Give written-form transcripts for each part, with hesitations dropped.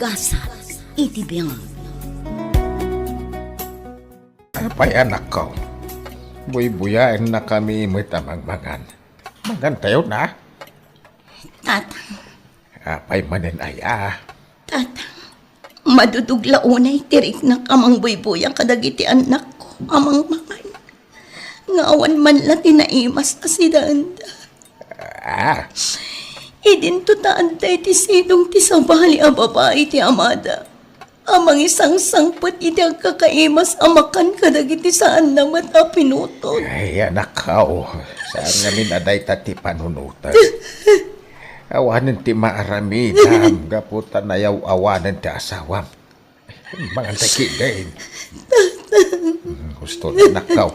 Gasa, itibiyang. Apay anak ko. Buy-buyain na kami matamang-mangan. Mangan tayo na. Tatang, Apay manin aya. tatang, madudugla unay tirik na kamang buy-buyang kadagiti anak ko, amang mangan. Ngawan man la tinaimas na si Danda. Ah, Idin to taantay ti sidong ti sabali a babae ti amada. Amang isang sangpot iti agkakaimas amakan kadagiti saan na mata pinutol. ay anak ko. Saan ngamin aday tati panunutan. Awanan ti maaramidam. Gaputan na yaw awanan ti asawam. Mga taki din. Gusto na anak ko.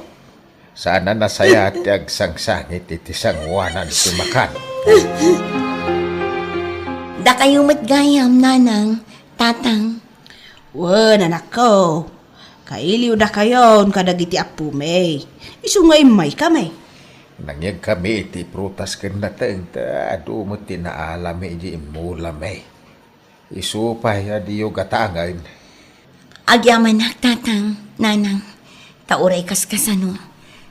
Sana nasaya ti agsangsangit iti sangwanan ti makan. Da kayo matgayam, nanang, tatang. Wan, anak ko. Kailiw na kayon kadagiti apu may. Isu nga imay kami. Nangyag kami iti prutas ken naten ta adu mo tinaalami iti imulame. Isupay adiyo gatangan. Agyaman na, tatang, nanang. Tauray kaskasano.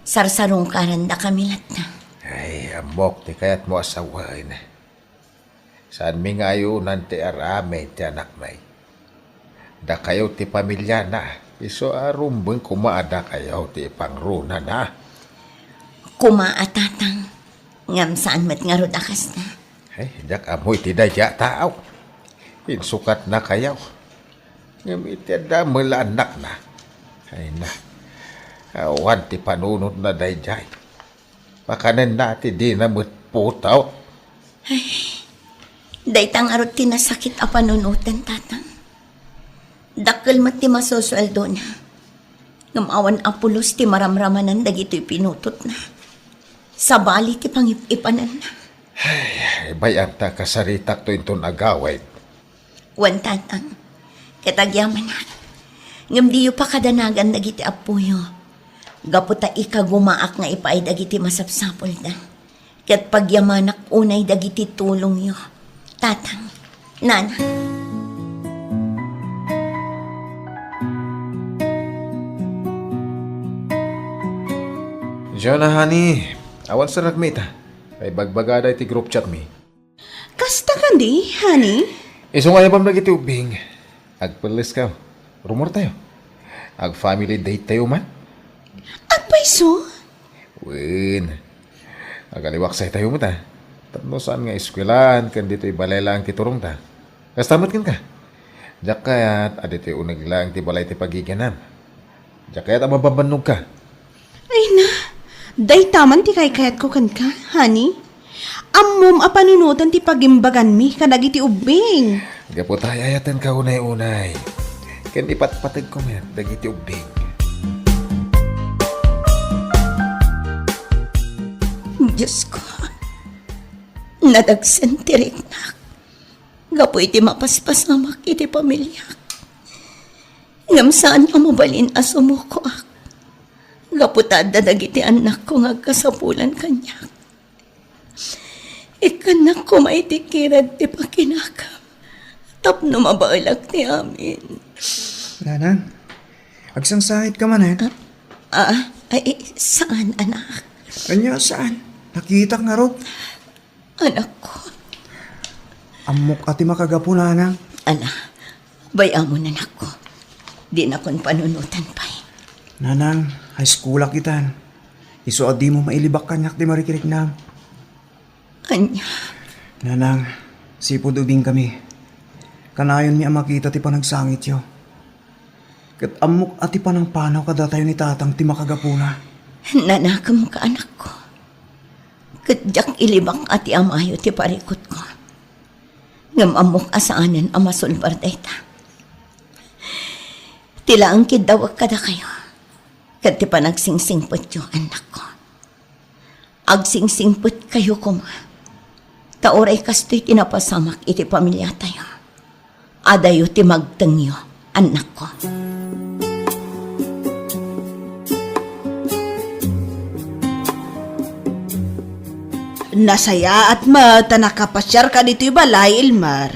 Sarsarong karanda kami latna. Ay, amok ti kayat mo asawain. Saan mi ngayon ti arame ti anak may. Da kayo ti pamilya na. Iso arumbeng kumaada kayo ti pangruna na. Kumaa, tatang. Ngam saan mat nga rod akas na. Ay, dak amoy ti daya tao. Insukat na kayo. Ngam iti damel anak na. Ay na. Awan ti panunod na dayjay. Pakanan nati di na putaw. Daytang arot tinasakit a panunutan, tatang. Dakkel mat ti masosweldo na. Ngamawan apulos ti maramramanan dagito'y pinutot na. Sabali ti pangipanan na. Ay, bayan ta kasaritak to inton agaway. Wan, tatang. Katagyaman na. Ngam diyo pa kadanagan dagiti apuyo. Gaputa ikagumaak nga ipaay dagiti masapsapol na. Kat pagyamanak unay dagiti tulong yo. Tatang, nana. Diyan na, honey. Awan sa nagmita. Ay bagbagada iti group chat mi. Kasta kandi, honey? Iso nga yabam lagi iti ubing. Agpalis ka. Rumor tayo. Ag family date tayo man. Agpaiso? Win. Agaliwaksay tayo mo ta. Tapno saan nga iskwelan kan dito ibalay lang kiturong ta. Kastamat kan ka. Diyak kayat adito unag lang ti balay ti pagiganam. Diyak kayat amababanog ka. Ay na. Day taman ti kayat ko kan ka, honey? Ammom a panunutan ti pagimbagan mi kadagiti ubing. Gapo tayo ayatan ka unay-unay. Kan ipatpatag ko met dagiti ubing. Diyos ko. Nadagsan tirik na. Gapo iti mapaspasamak iti pamilya. Ngam saan ang mabalin asumuko ak. Gapo tada dagiti anak ko nga kasapulan kanya. Ikanak ko maitikirad ti pakinakam. Tapno mabailag ti amin. Nanang, agsangsahit ka man Ay, saan anak? Anya saan? Nakita nga ro. Anak ko. Amok ati makagapo nanang. Ala, bayaan mo na ko. Di na kon panunutan pa. Nanang, high school kitan. Iso adi mo mailibak kanyak di marikirik na. Anya, Nanang, sipod ubing kami. Kanayon niya makita ti panagsangit yo. Kat amok ati panang panaw kada tayo ni tatang ti makagapo na. nanakam ka anak ko. Kadyak ilibak ati amayo ti parikot ko. Ngam amok asaanan amasulbar dayta. Tila ang kidawag kada kayo. Kad ti panagsingsingpot yo anak ko. Agsingsingpot kayo kuma. Tauray kasto'y tinapasamak iti pamilya tayo. Adayo ti magtengyo anak ko. Nasaya at mata nakapasyar ka dito'y balay, Ilmar.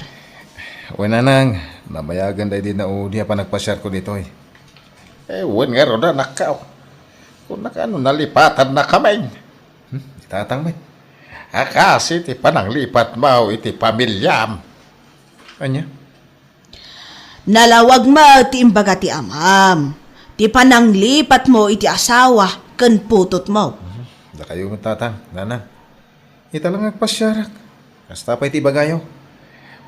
Wala nang, Namayagan day din na niya pa nagpasyar ko dito eh. Wan nga ron na nakaw. Kung nakano nalipatan na kamay. Tatang may. Kasi iti panang lipat mo iti pamilyam. Anya? Nalawag mo ti imbaga ti amam. Ti pananglipat mo iti asawa ken putot mo. Da kayo mo tatang, nanang. Ita lang agpasyarak. Kasta pa iti bagayo.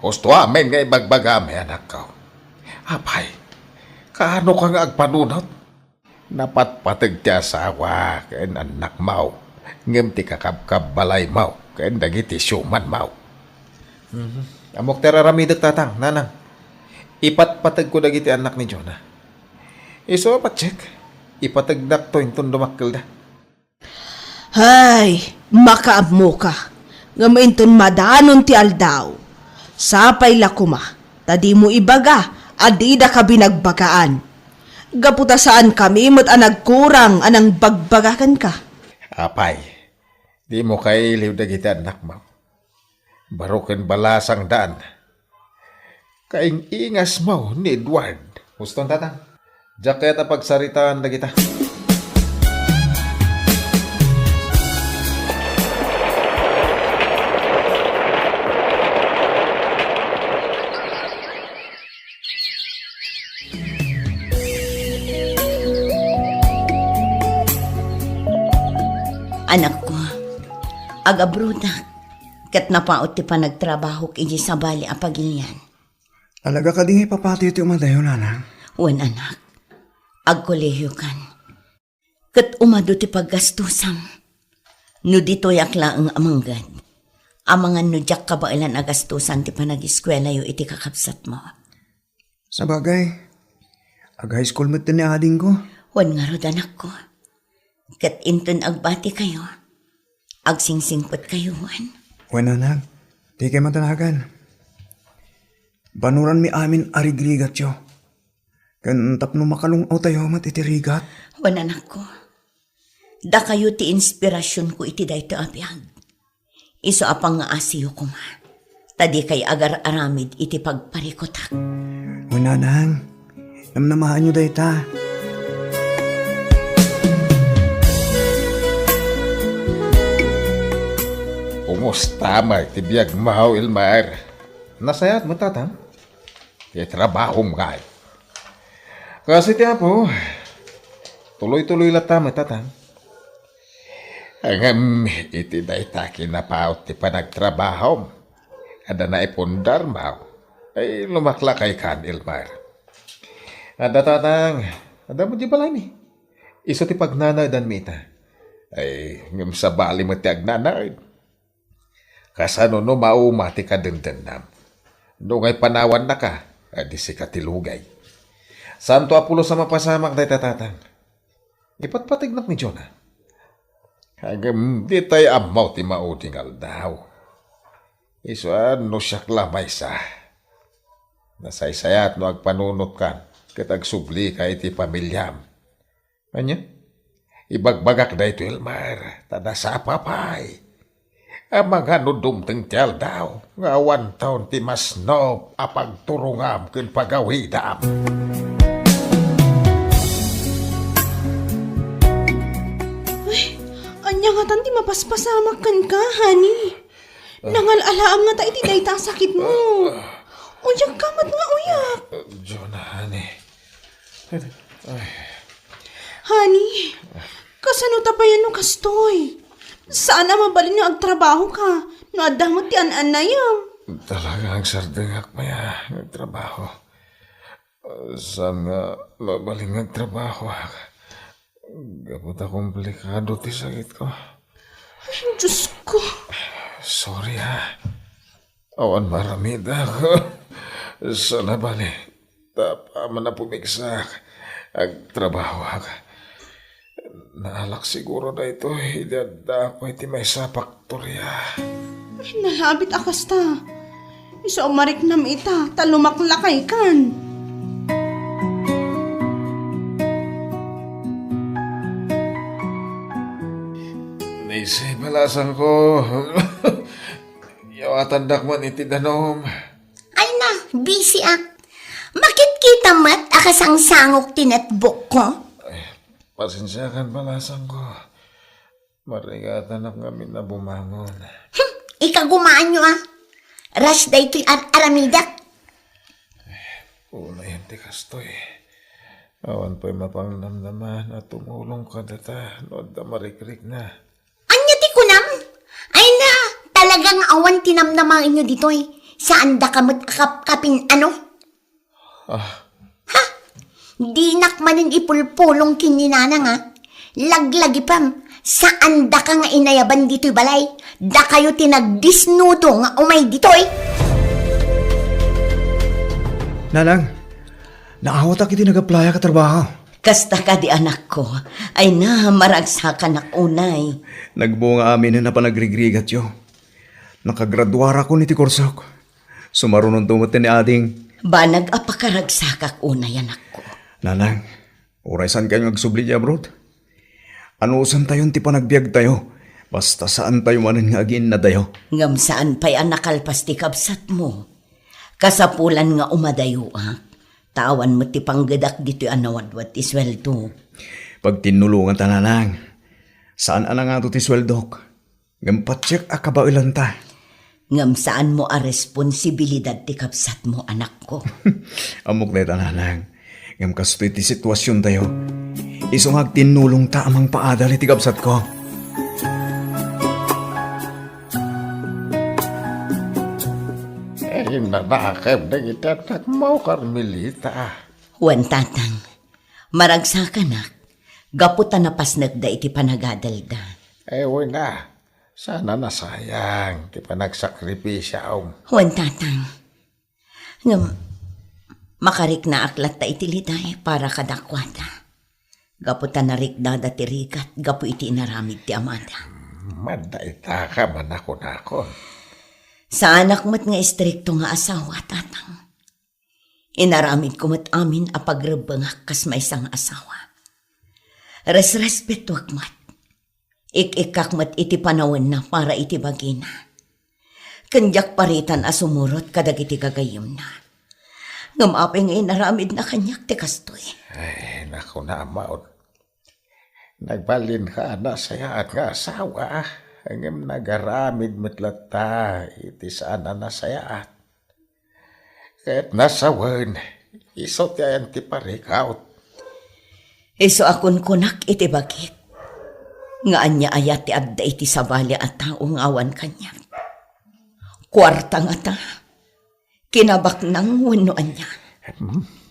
Gusto amin nga ibagbagami anak ko. Apay, kaano ka nga agpanunot? Napatpatag ti asawa kain anak mau. Ngem ti kakabkab balay mau. Kain dagiti syuman mau. Amok teraramidag tatang, nanang. Ipatpatag ko dagiti anak ni Jonah. Iso patsek. Ipatagdak to inton dumakkel da. Hay, makaabmo ka. Ngamainton madanon ti aldaw. Sapay lakuma, tadi mo ibaga, adida ka binagbagaan. Gaputa saan kami mo't nagkurang anang bagbagakan ka. Apay, di mo kailiw dagiti anak mau. Baruken balasang daan. Kaing ingas mo ni Edward. Huston tatang. Diyak kaya pagsaritaan na kita. Anak ko, agabruda, kat napaot ti pa nagtrabaho kiji sa bali apagilyan. Alaga ka din ipapati iti umadayo, nanang. Wan anak, agkolehiyo kan. Kat umado ti paggastusam. No dito yakla ang amanggad. Amangan no jak kabailan agastusan ti panag-eskwela yo iti kakapsat mo. Sa bagay, ag-high school mo ni ading ko. Wan nga rod anak ko. Kat inton agbati kayo. Agsingsingpot kayo, Wan. Bueno, nanang. Di kayo matanagan. Banuran mi amin arigrigat yo. Kan tapno makalungaw tayo matitirigat. Wan anak ko. Da kayo ti inspirasyon ko iti dayto abiyag. Iso apang nga asiyo ko ma. Tadi kay agar aramid iti pagparikotak. O nanang, namnamahan nyo day ta. Kumusta may tibiyag mau Ilmar? Nasayat mo tatang. Ti trabaho mga. Kasi tiya po, tuloy-tuloy lata mo tatang. Angam iti dayta kinapaot ti panagtrabaho. Ada na ipundar mau. Ay lumakla kay kan Ilmar. Ada tatang, ada mo di balay mi. Iso ti pagnanay dan mita. Ay ngam sa bali mo ti agnanay. Kasano no mauma ti kadendendam. No ngay panawan na ka, adi si katilugay. Santo Apulo sa mapasamak day tatang. Ipatpatignak ni Jonah. Hanggang di tayo amaw ti maudingal daw. Isuan no siyak lamay sa. Nasaysayat no agpanunot kan, katag subli ka iti pamilyam. Anya? Ibagbagak da ito Ilmar, tada sa papay. Ang mga nudum tengtial daw, nga 1 taon ti masnop, apagturungam kun pagawidam. Anya nga tanti mapaspasamak kan ka, honey. Nangalalaam nga ta iti dayta sakit mo. Uyak kamat nga uyak. Jonah, honey. Honey, kasano ta pa yan no kastoy? Sana mabalin nga agtrabaho ka. No adamot ti an-anayam. Talagang sardingak maya nagtrabaho. Saan nga mabaling nagtrabaho? Gabot komplikado ti sakit ko. Ay, Diyos ko. Sorry ha. Awan maramid ako. Sana bali. Tapa man na pumiksak. Agtrabaho ako. Naalak siguro na ito. Hidada ko iti may sa faktorya. Ay, nalabit akas ta. Iso umarik nam ita. Talumaklakay kan. Naisay balasan ko. Yawatandak man iti danom. Ay na, busy ak. kita mat akasang sangok tinatbok ko. Pasensyakan balasang ko. Marigatan na kami na bumangon. Ikagumaan nyo Ras da ito'y aramidak. Una yung tikas to Awan po'y mapanglamdaman at tumulong ka data. Nood na marikrik na. Anya ti kunam? Ay na, talagang awan tinamnamang inyo dito Saan da kamot kapin ano? Ha? Di nakmanin ipulpulong kininanang Laglagi pam. Saan da ka nga inayaban dito'y balay? Da kayo tinagdisnudo nga umay dito'y. Nanang, naawat aki nag-applya ka trabaho. Kasta ka di anak ko. Ay na, maragsakan ak unay. Nagbunga amin na napanagregrigat yo. Nakagraduara ko ni ti Korsok. Sumarunong tumutin ni ading. Ba nag-apakaragsak ak unay anak ko. Nanang, oray saan kayo nagsubli niya, bro? Ano saan tayo ti panagbiag tayo? Basta saan tayo manan nga agin na tayo? Ngam saan pa'y anakalpas ti kabsat mo. Kasapulan nga umadayo Tawan mo ti panggadak dito'y anawadwad ti sweldo. Pag tinulungan ta nanang, saan ana nga to ti sweldok? Ngam patsyak akabailan ta. Ngam saan mo responsibilidad ti kabsat mo anak ko. Amok na nanang. Ngam kastoy ti sitwasyon tayo. Isungag tinulong ta amang paadal iti kabsat ko. Nanakam na itatak mo, Carmelita. Huwan tatang, maragsakan gaputa na pasnag da iti panagadalda. Ewan na. Sana nasayang. Di pa nagsakripisyaw. Huwan tatang, ngam makarik na aklat ta iti liday para kadakwada. Gaputa na rikdada ti rikat, gapu iti inaramid ti amada. Madaita ka man ako na ako. Sa anak mo't nga istrikto nga asawa, tatang. Inaramid ko mo't amin apagrabang kas may isang asawa. Respetuak mat. Ik-ikak mat iti panawin na para iti bagina. Kanyak paritan asumurot kadag iti gagayom na. Ngamapay nga inaramid na kanyak ti kastoy. Ay, naku na, maon. Nagbalin ka na saya at nga asawa. Hanggang nagaramid matlata, iti saan na nasayaat. Kahit nasawan, isot yan ti parikaut. Iso akon kunak iti bagit. Nga anya ayat ti adda iti sabali at taong awan kanya. Kwarta nga ta. Kinabak nang wano anya.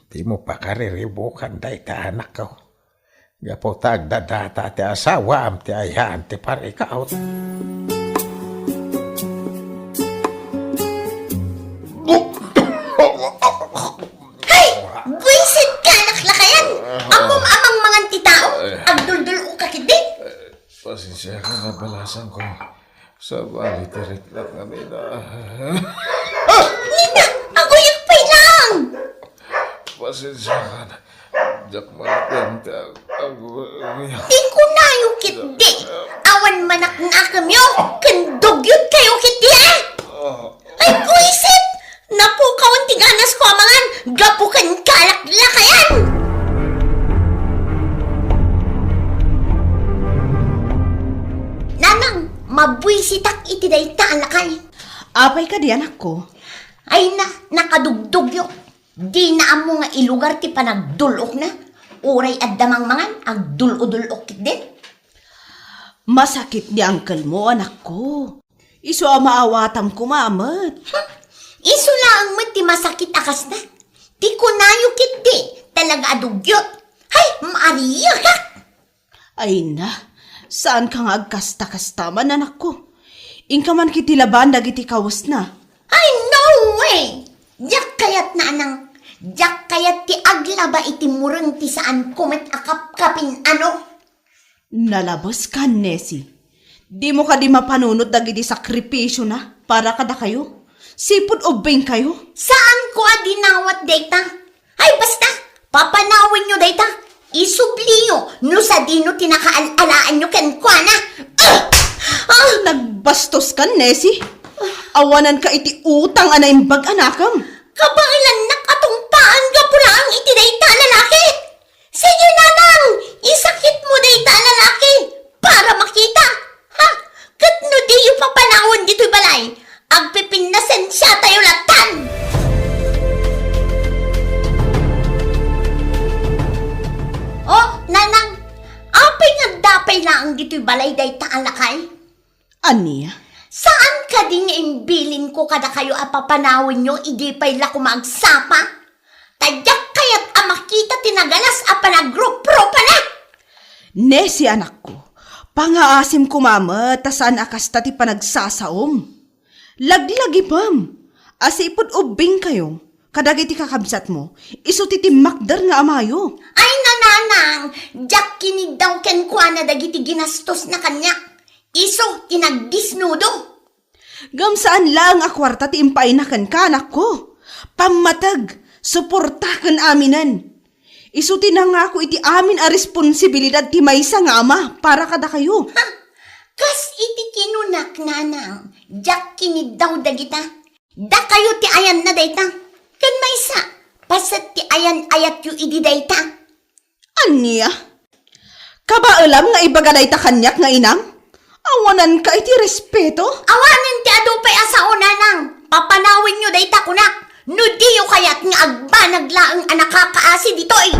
Di mo pa kariribukan day ta anak ko. Gapotag dadata ti asawa am ti ayan ti parikaut. Hay! Buisit ka naklakayan! Amang mga titao! Agdul-dul o kakidi! Pasensya ka na balasan ko. Sa bali tirik lang kami na. Nina! Agoyak pa'y lang! Pasensya ka na. Diyak matenta ako. Di ko na yung kiti. Awan manak nga kamyo. Kandugyot kayo kiti Ay buisit! Napukawan tiganas ko amangan. Gapukan kalaklakayan! Nanang, mabuisitak iti dayta alakay. Apay ka di anak ko. Ay na, nakadugdugyok. Di na amo nga ilugar ti panagdulok na. Uray at damang mangan, agdul-udulok kit din. Masakit ni uncle mo, anak ko. Iso maawatam ko maamat. Iso lang mo ti masakit akas na. Ti kunayo kit di, talaga adugyot. Hay, maariya ka. Ay na, saan ka nga agkasta-kastaman, anak ko? Ingka man kitilaban dagiti kawas na. Ay, no way! Diyak kayat na anang, diyak kayat ti aglaba iti murang ti saan kumet akap-kapin ano? Nalabas ka, Nessie. Di mo ka di mapanunot dagiti sakripisyo na para kada kayo. Sipod ubing kayo. Saan ko adinawat data? Ay, basta, papanawin nyo data. Isubliyo, no sa dino tinakaalaan nyo kenkwana. Nagbastos ka, Nessie. Awanan ka iti utang anay bag anakam. Kabailan nakatumpaan ka pulang. balay day taalakay? Aniya? Saan ka ding imbilin ko kada kayo apapanawin nyo, idi pa'y lako magsapa? Tadyak kaya't amakita tinagalas apanagrup-pro pala! Ne si anak ko. Pangaasim ko mama, tasan akas tati panagsasaom. Laglagi pam. Asipod ubing kayo. Kadagiti kakabsat mo. Iso titi makdar nga amayo. Ay nananang, jak kinid daw ken kwa na dagiti ginastos na kanya. Iso, tinagdisnudo. Gam saan lang a kwarta ti impainakan ka anak ko. Pamatag, suportakan aminan. Isuti na nga ako iti amin a responsibilidad ti maysa nga ama para kada kayo. Ha? Kas iti kinunak nanang, jak kinid daw dagita. Da kayo ti ayan na dayta. Kan maysa, pasat ti ayan ayat yu idi dayta. Anya? Kabaalam nga ibagaday ta kanyak nga inang? Awanan ka iti respeto? Awanin ti adupay asao nanang, papanawin nyo dayta kunak. No diyo kayat nga agbanag laang anak kakaasi dito eh.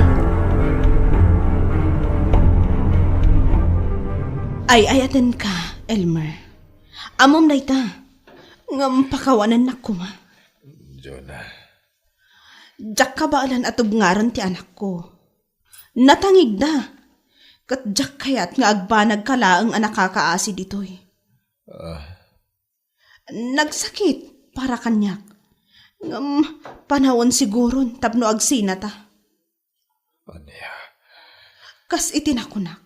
Ay ayatan ka, Elmer. Amom na ita. Ngam pakawanan na kuma. Jonah, Jak kabaalan at ubngaran ti anak ko. Natangig da. Kat jak kayat nga agbanag ka laang anak kakaasi dito eh. Nagsakit para kanyak. Ngam panahon siguro tapno agsinata. anya, Kas itinakunak.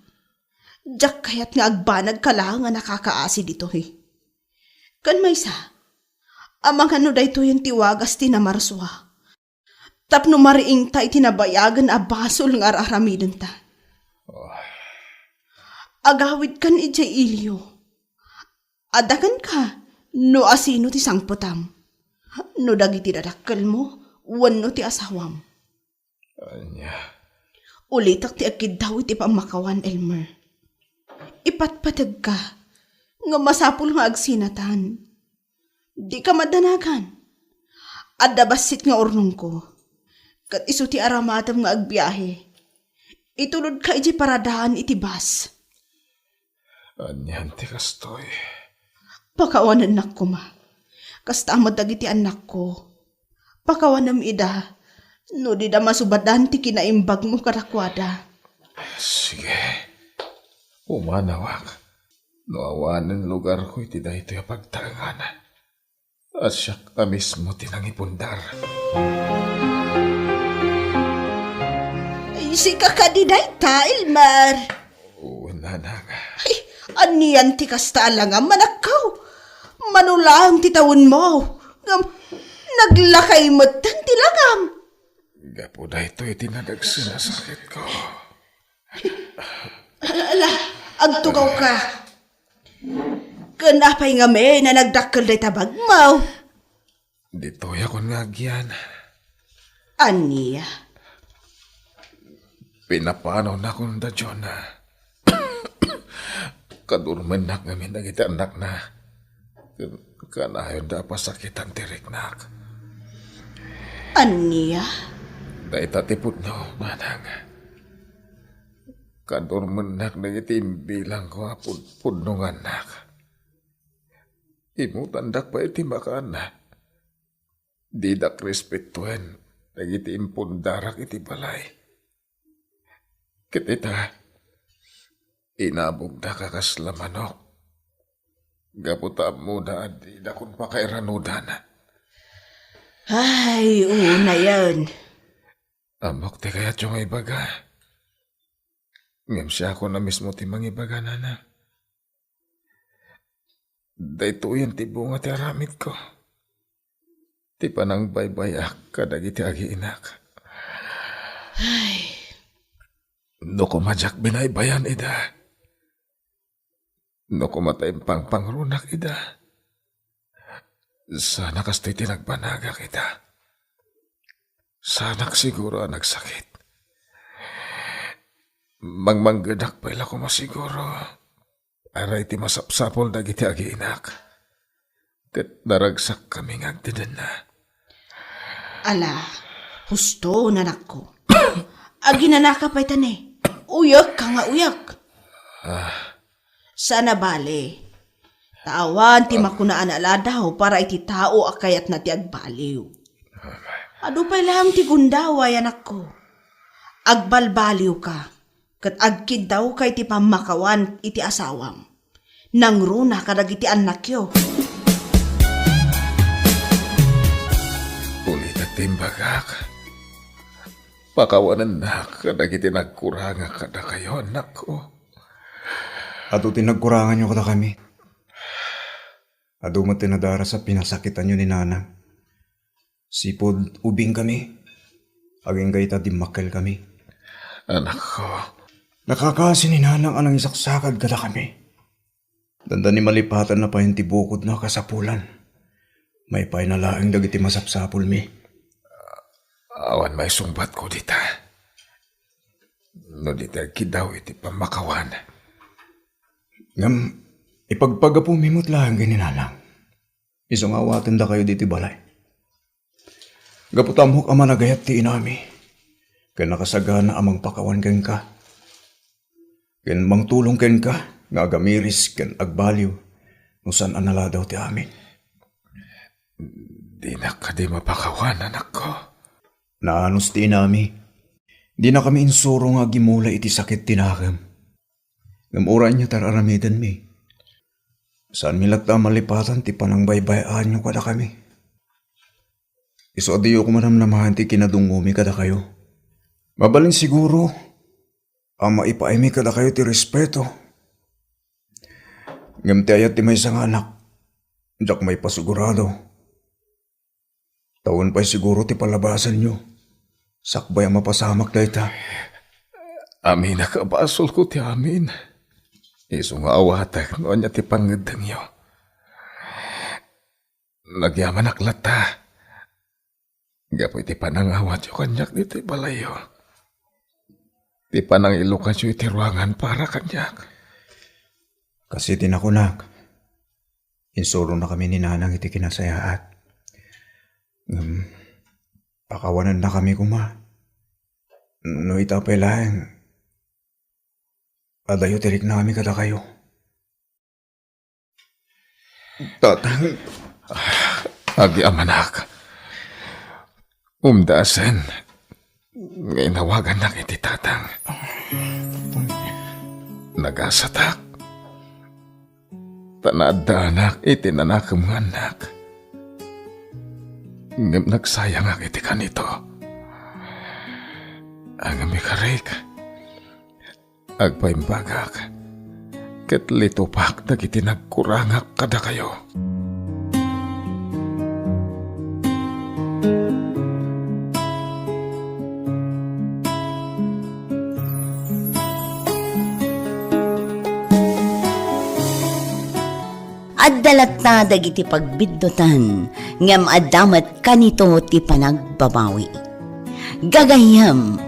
Jak kayat nga agbanag ka lang nga nakakaasi dito eh. Kan maysa, amang ano da ito yung tiwagas tinamarswa. Tapno mariing ta itinabayagan a basol nga aramidon ta. Agawid kan ijay ilyo. Adakan ka, no asino ti sangputam. No dagiti dadakkel mo, wano ti asawam. anya, Ulitak ti akid daw iti pamakawan, Elmer. Ipatpatag ka, nga masapul nga agsinatan. Di ka madanagan. Adabasit nga ornong ko. Kat iso ti aramatam nga agbiyahe. Itulod ka iti paradahan iti bus. anyan ti kastoy. Pakawanan nak ko ma. Kasta mo dagiti anak ko. Pakawanam ida. No di da masubadan ti kinaimbag mo karakwada. Sige, umanawak. Noawanan lugar ko iti da ito yung pagtangan. At siya ka mismo tinangipundar. Ay, si kakadiday ta, Elmer. Oo, nanang. Ay, aniyan ti kasta lang ang manakaw. Manulang titawon mo. Naglakay mo tan tilagam. Gapo da ito itinadagsin na sakit ko. Ala, agtugaw ka. Kanapay nga me na nagdakkel day tabag mo. Dito yakon nga agyan. Aniya? Pinapanaw na kong da Jonah. Kadurman na kami nagiti anak na. Kanayon da pasakitan tiriknak. Aniya? Dahil tatipod no, manang. Kadurman na nagiti bilang ko pudnong anak. Imutandak pa iti makana. Didak respetuan. Nagiti impundarak iti balay. Kitita, inabog na kakaslamanok. Gaputa mo na di na kung pakairanudan. Ay, una yan. Amok ti kaya tiyong ibaga. Ngam siya ako na mismo ti mangibaga na. Dahito yan ti bunga ti aramid ko. Ti panang baybayak kadagi ti agiinak. Ay, No kumadyak binaybayan ida. No kumatay pangpangrunak ida. Sana kasto'y tinagbanaga kita. Sanak siguro ang nagsakit. Mangmanggadak pa ila ko masiguro. Aray ti masapsapol na giti agiinak. Kat naragsak kami ngagtidan na. ala, husto nanak ko. Aginanaka pa'y tane. Uyak ka nga uyak. Sana bale. Tawan ti makunaan ala daw para iti tao akayat na ti agbaliw. Ado pa lang ti gundaway anak ko. Agbalbaliw ka. Kat agkid daw kay ti pamakawan iti asawam. Nangruna kadag iti anak yo. Ulit at timbagak. Pakawanan na kadag iti nagkuranga kada kayo, anak ko. Ato tinagkurangan nyo kada kami. Ado mo tinadara sa pinasakitan nyo ni nanang. Sipod ubing kami. Aging kayta dimakkel kami. Anak ko, Nakakasi ni nanang anang isaksakad kada kami. Danda ni malipatan na pa yung tibukod na kasapulan. May painalaang dagiti masapsapul mi. awan may sungbat ko dita. No dita kidaw iti pamakawan. Ngam, ipagpagapo mimot lang ganinanang. Isong awatin da kayo diti balay. Gaputamok ama nagayat ti inami. Kaya nakasagana amang pakawan ken ka. Ken mangtulong ken ka, nga agamiris ken agbaliw, nusan anala daw ti amin. Di na ka di mapakawan, anak ko. Naanos ti inami, di na kami insuro nga gimula iti sakit tinakam. Ngamuran niya tararamidan mi. Saan milagta malipatan ti panangbaybayaan niyo kada kami. Iso adiyo kumanamnamahan ti kinadungumi kada kayo. Mabalin siguro, ang maipaimi kada kayo ti respeto. Ngam ti ayat ti may isang anak, jak may pasigurado. Taon pa'y siguro ti palabasan nyo. Sakbay ang mapasamak na ita. Amin na kabasol ko ti amin. Iso nga awatak noon niya ti pangedang yo. Nagyaman aklata. Gapoy ti panangawat yo kanyak dito balayo. Ti panang ilukas yo iti ruangan para kanyak. Kasi tinakunak. Insuro na kami ni nanang iti kinasayaat. Pakawanan na kami kuma. No itapay lang. Adayo tirik na kami kada kayo. Tatang. Agi amanak. Umdasan. Ngayon nawagan na iti tatang. Nagasatak. Tanada anak iti nanakam nga anak. Ngam nagsayang ang iti kanito. Ang amikarik. Agpaimbagak. Ket litupak dagiti nagkurangak kada kayo. Addalat na dagiti pagbiddotan, ngam addamat kanito ti panagbabawi. Gagayam,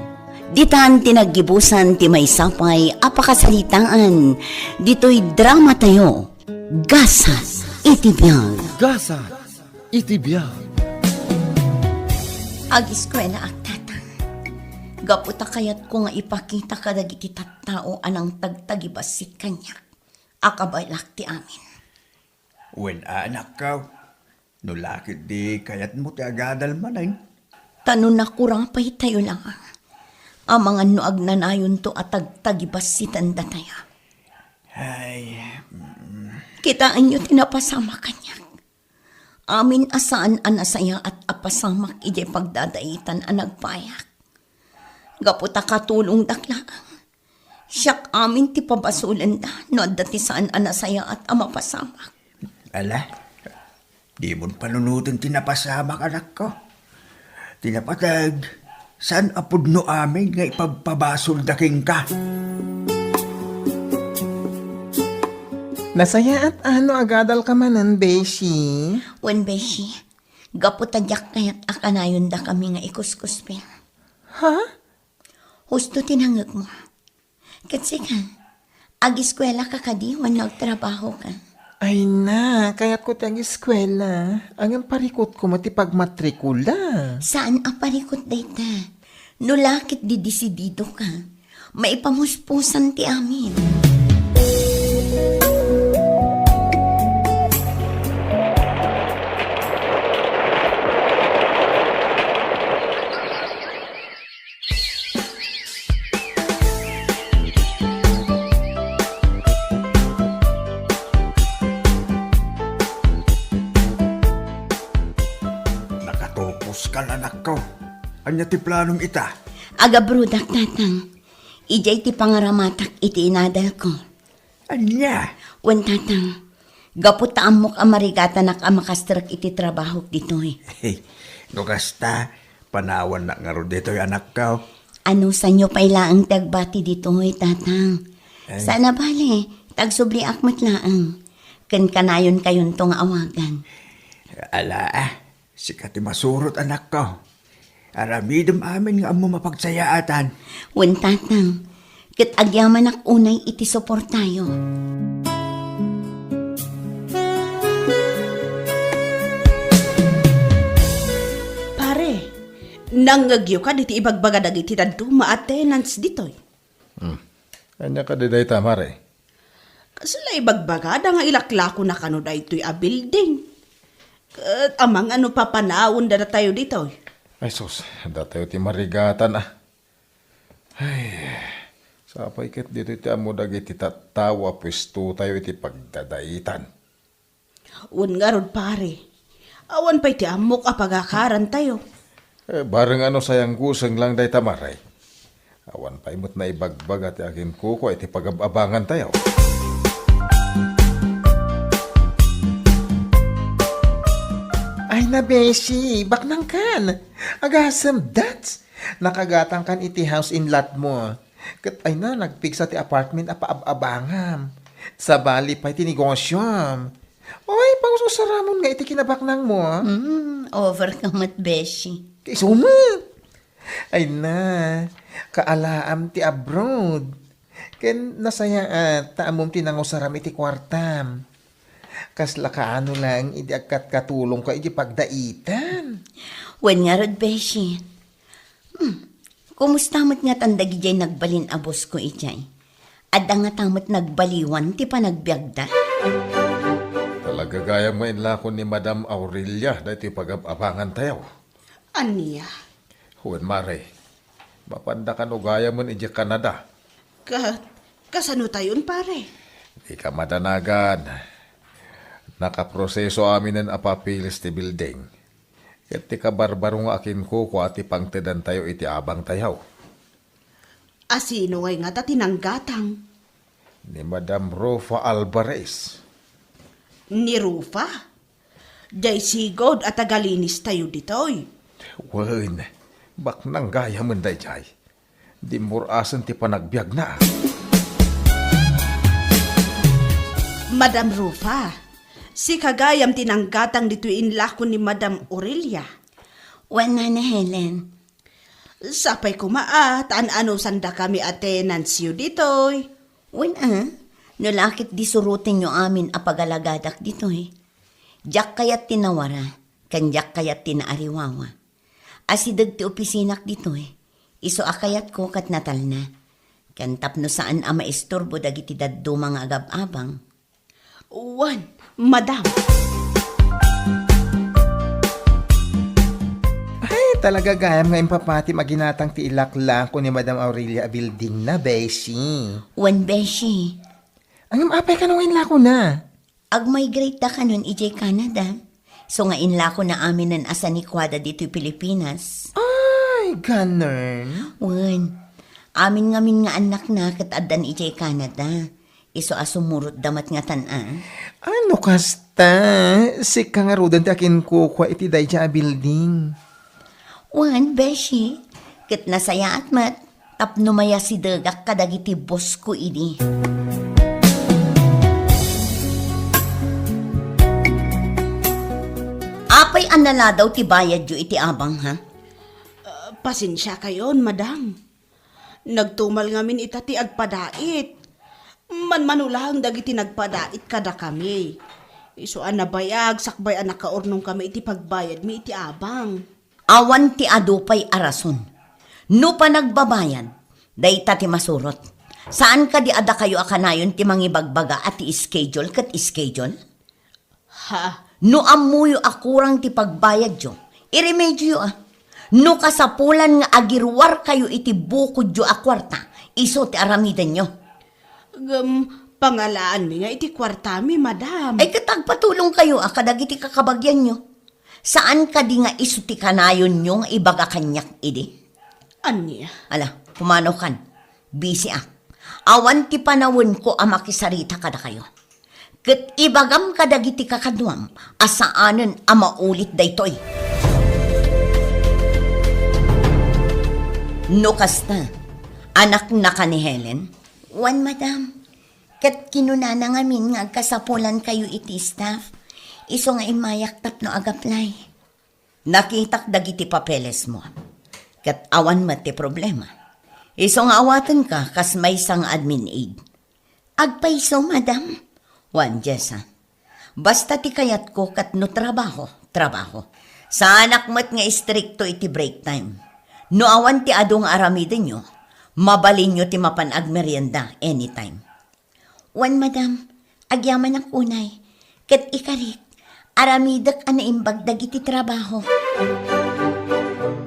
ditan tinaggibusan ti maysapay apakasalitaan, dito'y drama tayo, Gasas iti biyag. Gasa, itibiyag. Agiskwela agtatang, gaputa kayat ko nga ipakita ka dagiti tattao anang tagtagibasit kanya, akabalak ti amin. Wen anak ka, nulakit di kayat mo ti agadal manay. Tanong na kurang pa'y tayo lang. Ang mga nuag nanayon to at tagtagibasitan da tayo. Ay, Kitaan nyo tinapasama kanya. Amin asaan anasaya at apasamak ije pagdadaitan ang nagpayak. Gaputa katulong dakla. Siyak amin ti pabasulan da no dati saan anasaya at amapasamak. ala, di mo panunutin tinapasamak anak ko. Tinapatag, saan apudno amin nga ipagpabasol daking ka? Nasaya at ano agadal ka manan, Beshi? Wen beshi, gaputa jak kayat akanayon da kami nga ikuskuspin. Ha? Husto tinangag mo. Kasi ka, agiskwela ka kadiwan nagtrabaho ka. Ay na, kaya't ko tiyang eskwela. Ang parikot ko matipagmatrikula. Saan ang parikot dayta? Nulakit di disidido ka. Maipamuspusan ti amin. anya ti planong ita. Aga brudak tatang. Ijay ti pangaramatak iti inadal ko. Anya? Wen tatang. Gaputa amok amarigata nak amakastrak iti trabaho ditoy. Hey, nukasta, panawan na nga ro dito yung anak ko. Ano sa inyo pailaang tagbati ditoy tatang? Sana bale, tagsubli akmat laang. Ken kanayon kayon tong awagan. Ala, sikat ti masurot anak ko. Aramidam amin nga amo mapagsayaatan. Wen tatang. Ket agyaman ak unay iti suportayo. Pare, nangagyo ka diti ibagbaga dagiti dadto ma-attendance ditoy. Anya ka diday tamare. Kasla ibagbaga da nga ilaklako na kano da ito'y a building. Kat amang ano papanawon da na tayo ditoy. Ay sus, datayo ti marigatan ah. Ay, sapay ket dito iti amo dagiti tattawa pwesto tayo iti pagdadaitan. Un nga rod pare, awan pa iti amok a pagakaran tayo. Bareng ano sayang guseng lang day tamaray. Awan pa imot na ibagbag at akin kuko iti pagabangan tayo. Ay na, Beshi, baknang kan. Agasam dats. Nakagatang kan iti house in lot mo. Kat ay na, nagpigsa ti apartment a paabangam. Sa bali pa iti negosyam. Oy, pangsusaramon nga iti kinabaknang mo. Over kamat beshi. Kay suma. Ay na, kaalaam ti abroad. Ken nasaya at taamom ti nangusaram iti kwartam. Kasla kaano lang, idi agkat katulong ka iti pagdaitan. Wen nga rod beshi. Kumusta mo't nga tandagi jay nagbalin abos ko ijay? Adda nga tamot nagbaliwan ti panagbiagda. Talaga gaya mo inlako ni Madam Aurelia dahil pagabangan tayo. Aniya, Huwag mare, mapandakan o gaya mo iti Canada. kasano tayon pare? Di ka madanagan. Nakaproseso amin ng apapilis ti building. Ket ti kabarbaro nga akin kuko at ipangtedan tayo iti abang tayaw. Asino ngay nga ta tinanggatang? Ni Madam Rofa Alvarez. Ni Rufa? Jay sigod at tagalinis tayo ditoy. Wen, bak nang gaya mo day jay. Di murasan ti panagbiag na. Madam Rufa, si kagayam tinanggatang dito inlako ni Madam Aurelia. Wen na Helen. Sapay kumaat, ano sanda kami attendance yu ditoy. Wen nulakit di surutin nyo amin apagalagadak ditoy. Diyak kayat tinawara, kan diyak kayat tinaariwawa. Asidag ti opisinak ditoy. Iso akayat ko kat natal na. Kan tapno saan ama istorbo dagiti daddo mga agab-abang. Wan, Madam. Ay, talaga gayam nga impapati maginatang ti ilaklang ko ni Madam Aurelia a building na, Beshi. Wen beshi, Ang apay ka nung inlako na. ag-migrate da kanon ijay Canada. So nga inlako na amin ng asanikwada dito Pilipinas. Ay, ganun. Wen, amin nga anak na kat adan ijay Canada. Iso asumurot damat nga tan-a. Ano kasta? Si kangarudan ti akin kukwa iti dayja a building. Wen, beshi, kat nasaya at mat, tapno maya si dagak kadagiti boss ko ini. Apay anala daw ti bayad yu iti abang ha? Pasensya kayon, Madam. Nagtumal ngamin itati agpadait. Manmanulang dagiti nagpadait kada kami. Isuan na bayag, sakbay anak kaurnong kami iti pagbayad mi iti abang. Awan ti adupay arason. No pa nagbabayan, dayta ti masurot. Saan ka di ada kayo akanayon ti mangibagbaga at ti schedule kat schedule? Ha? No amuyo akurang ti pagbayad yo, iremedyo No kasapulan nga agirwar kayo iti bukod yo akwarta, iso ti aramidan nyo. Pangalaan mi nga iti kwartami, Madam. Ay katagpatulong kayo akadagiti kakabagyan nyo. Saan ka di nga isuti kanayon yung ibaga kanyak, idi? Anya? Ala, pumanaw kan. Busy Awan ti panawon ko makisarita kada kayo. Ket ibagam kadagiti kakadwam, asaanen maulit daytoy. No kasta, anak na ka ni Helen? Wan, madam. Ket kinunana ngamin nga kasapulan kayo iti staff. Iso nga imayak tap no agaplay. Nakitak dagiti papeles mo. Ket awan mati problema. Iso nga awatan ka kas may sang admin aid. Agpaiso, madam. Wan, Jessa. Basta ti kayat ko kat no trabaho. Sa anak mo't nga istrikto iti break time. No awan ti adong aramidin nyo, mabalin nyo ti mapanag merienda anytime. Wan, madam. Agyaman ang unay. Kat ikarik, aramidak anaimbag dagiti trabaho.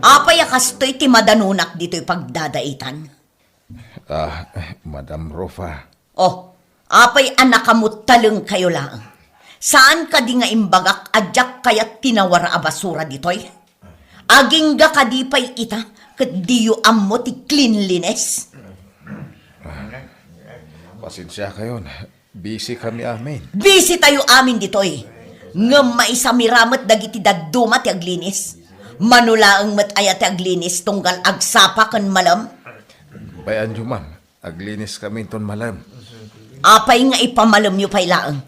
Apay akastoy ti madanunak dito'y pagdadaitan. Madam Rofa. Oh, apay anakamot taleng kayo lang. Saan ka di nga imbagak adyak kayat tinawara a basura ditoy? Aging ga kadipay ita, kat diyo ammo ti cleanliness. Pasensya kayo. Busy kami amin. Busy tayo amin ditoy. Ngam maisamiramat dagiti daduma ti aglinis. Manulaang mat ayat ti aglinis tunggal agsapa kan malam. Bayan nyo, ma'am. Aglinis kami ton malam. Apay nga ipamalam nyo pay laang.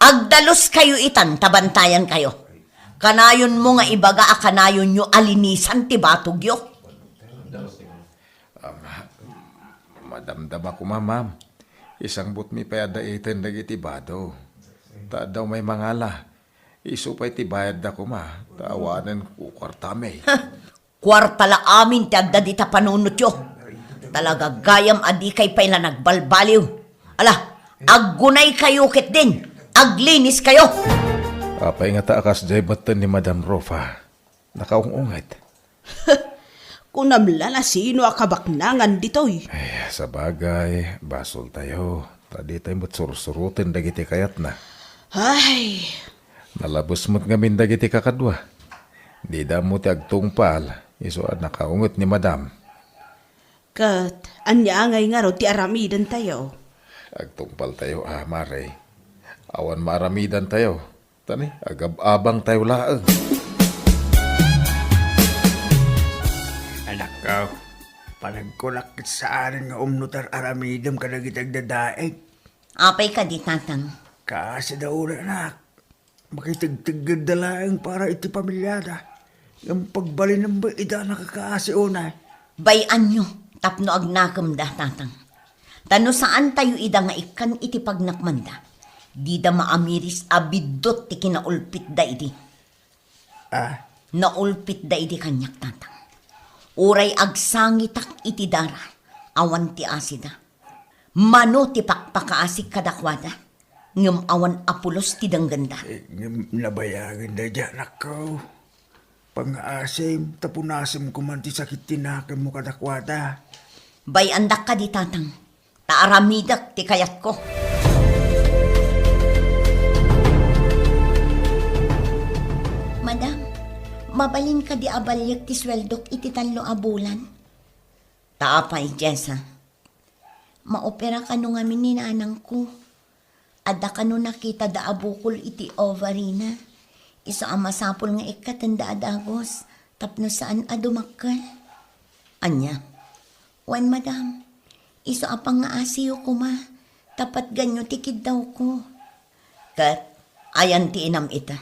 Agdalos kayo itan, tabantayan kayo. Kanayon mo nga ibaga kanayon nyo alinisan ti batugyo. Madamdam ako, ma'am. Isang butmi pa yadaitin dagiti bado. Ta daw may mangala. Isu pa'y ti bayad da ko, ma. Taawanan ko kwartame. Kwarta la amin ti agda di ta panunot yo. Talaga gayam adi kay payla nagbalbaliw. Ala, aggunay kayo ket din. Aglinis kayo. Apay nga taakas jay batan ni Madam Rofa. Nakaungungit. Kunamla na sino akabaknangan ditoy. Ay, sa bagay, basol tayo. Tadi tayo mo't sursurutin dagiti kayat na. Ay, Nalabos mo't ngamin dagiti kakadwa. Di da mo ti agtungpal. Iso nakaungot ni Madam. kat anya ngay nga ro ti aramidan tayo. Agtungpal tayo, Mare. Awan maramidan tayo. Tani, agab-abang tayo laang. Anak ko, panagkulakit saan nga umnutar aramidam ka nagitag dadaig. Apay ka di tatang. Kasi daw na anak, makitagtigad dalaang para iti pamilyada. Yung pagbalin ng ida nakakaasi unay. Bayan nyo, tapno agnakam da tatang. Tano saan tayo ida nga ikan iti pagnakmanda. Di da maamiris abidot ti kinaulpit da iti. Naulpit da iti kanyak tatang. Uray agsangitak iti dara, awan ti asida. Mano ti pakpakaasik kadakwada, ngem awan apulos ti dangganda. Nabayagan da dyan, anak ko. Pang-asim, tapunasim ko man ti sakit tinakim mo kadakwada. Bayandak ka di tatang, taaramidak ti kayat ko. Madam, mabalin ka di abalyak ti sweldok iti tanlo a bulan. Taapay, Jessa. Maopera ka nung amin ni nanang ko. Ada ka nung nakita da abukol iti ovarina. Iso ang masapol nga ikatanda adagos. Tapno saan adumakal. Anya, wan madam. Iso apang nga asiyo ko ma. Tapat ganyo tikid daw ko. Kat, ayan ti inam ita.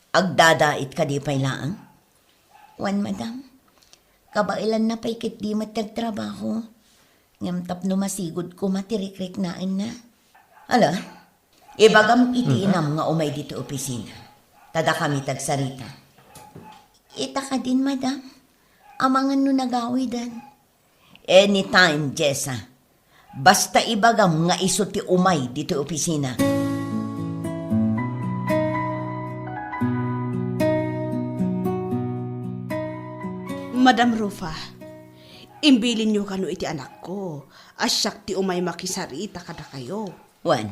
Agdadait ka di pay laang? Wan, madam. Kabailan na pa'y kit di matagtrabaho. Ngamtap no masigod ko matirikrik naan na. Ala, ibagam itiinam nga umay dito opisina. Tada kami tagsarita. Ita ka din, madam. Amangan no nagawidan. Anytime, Jessa. Basta ibagam nga iso ti umay dito opisina. Madam Rufa, imbilin nyo kano iti anak ko. Asyak ti umay makisarita kada kayo. Wan,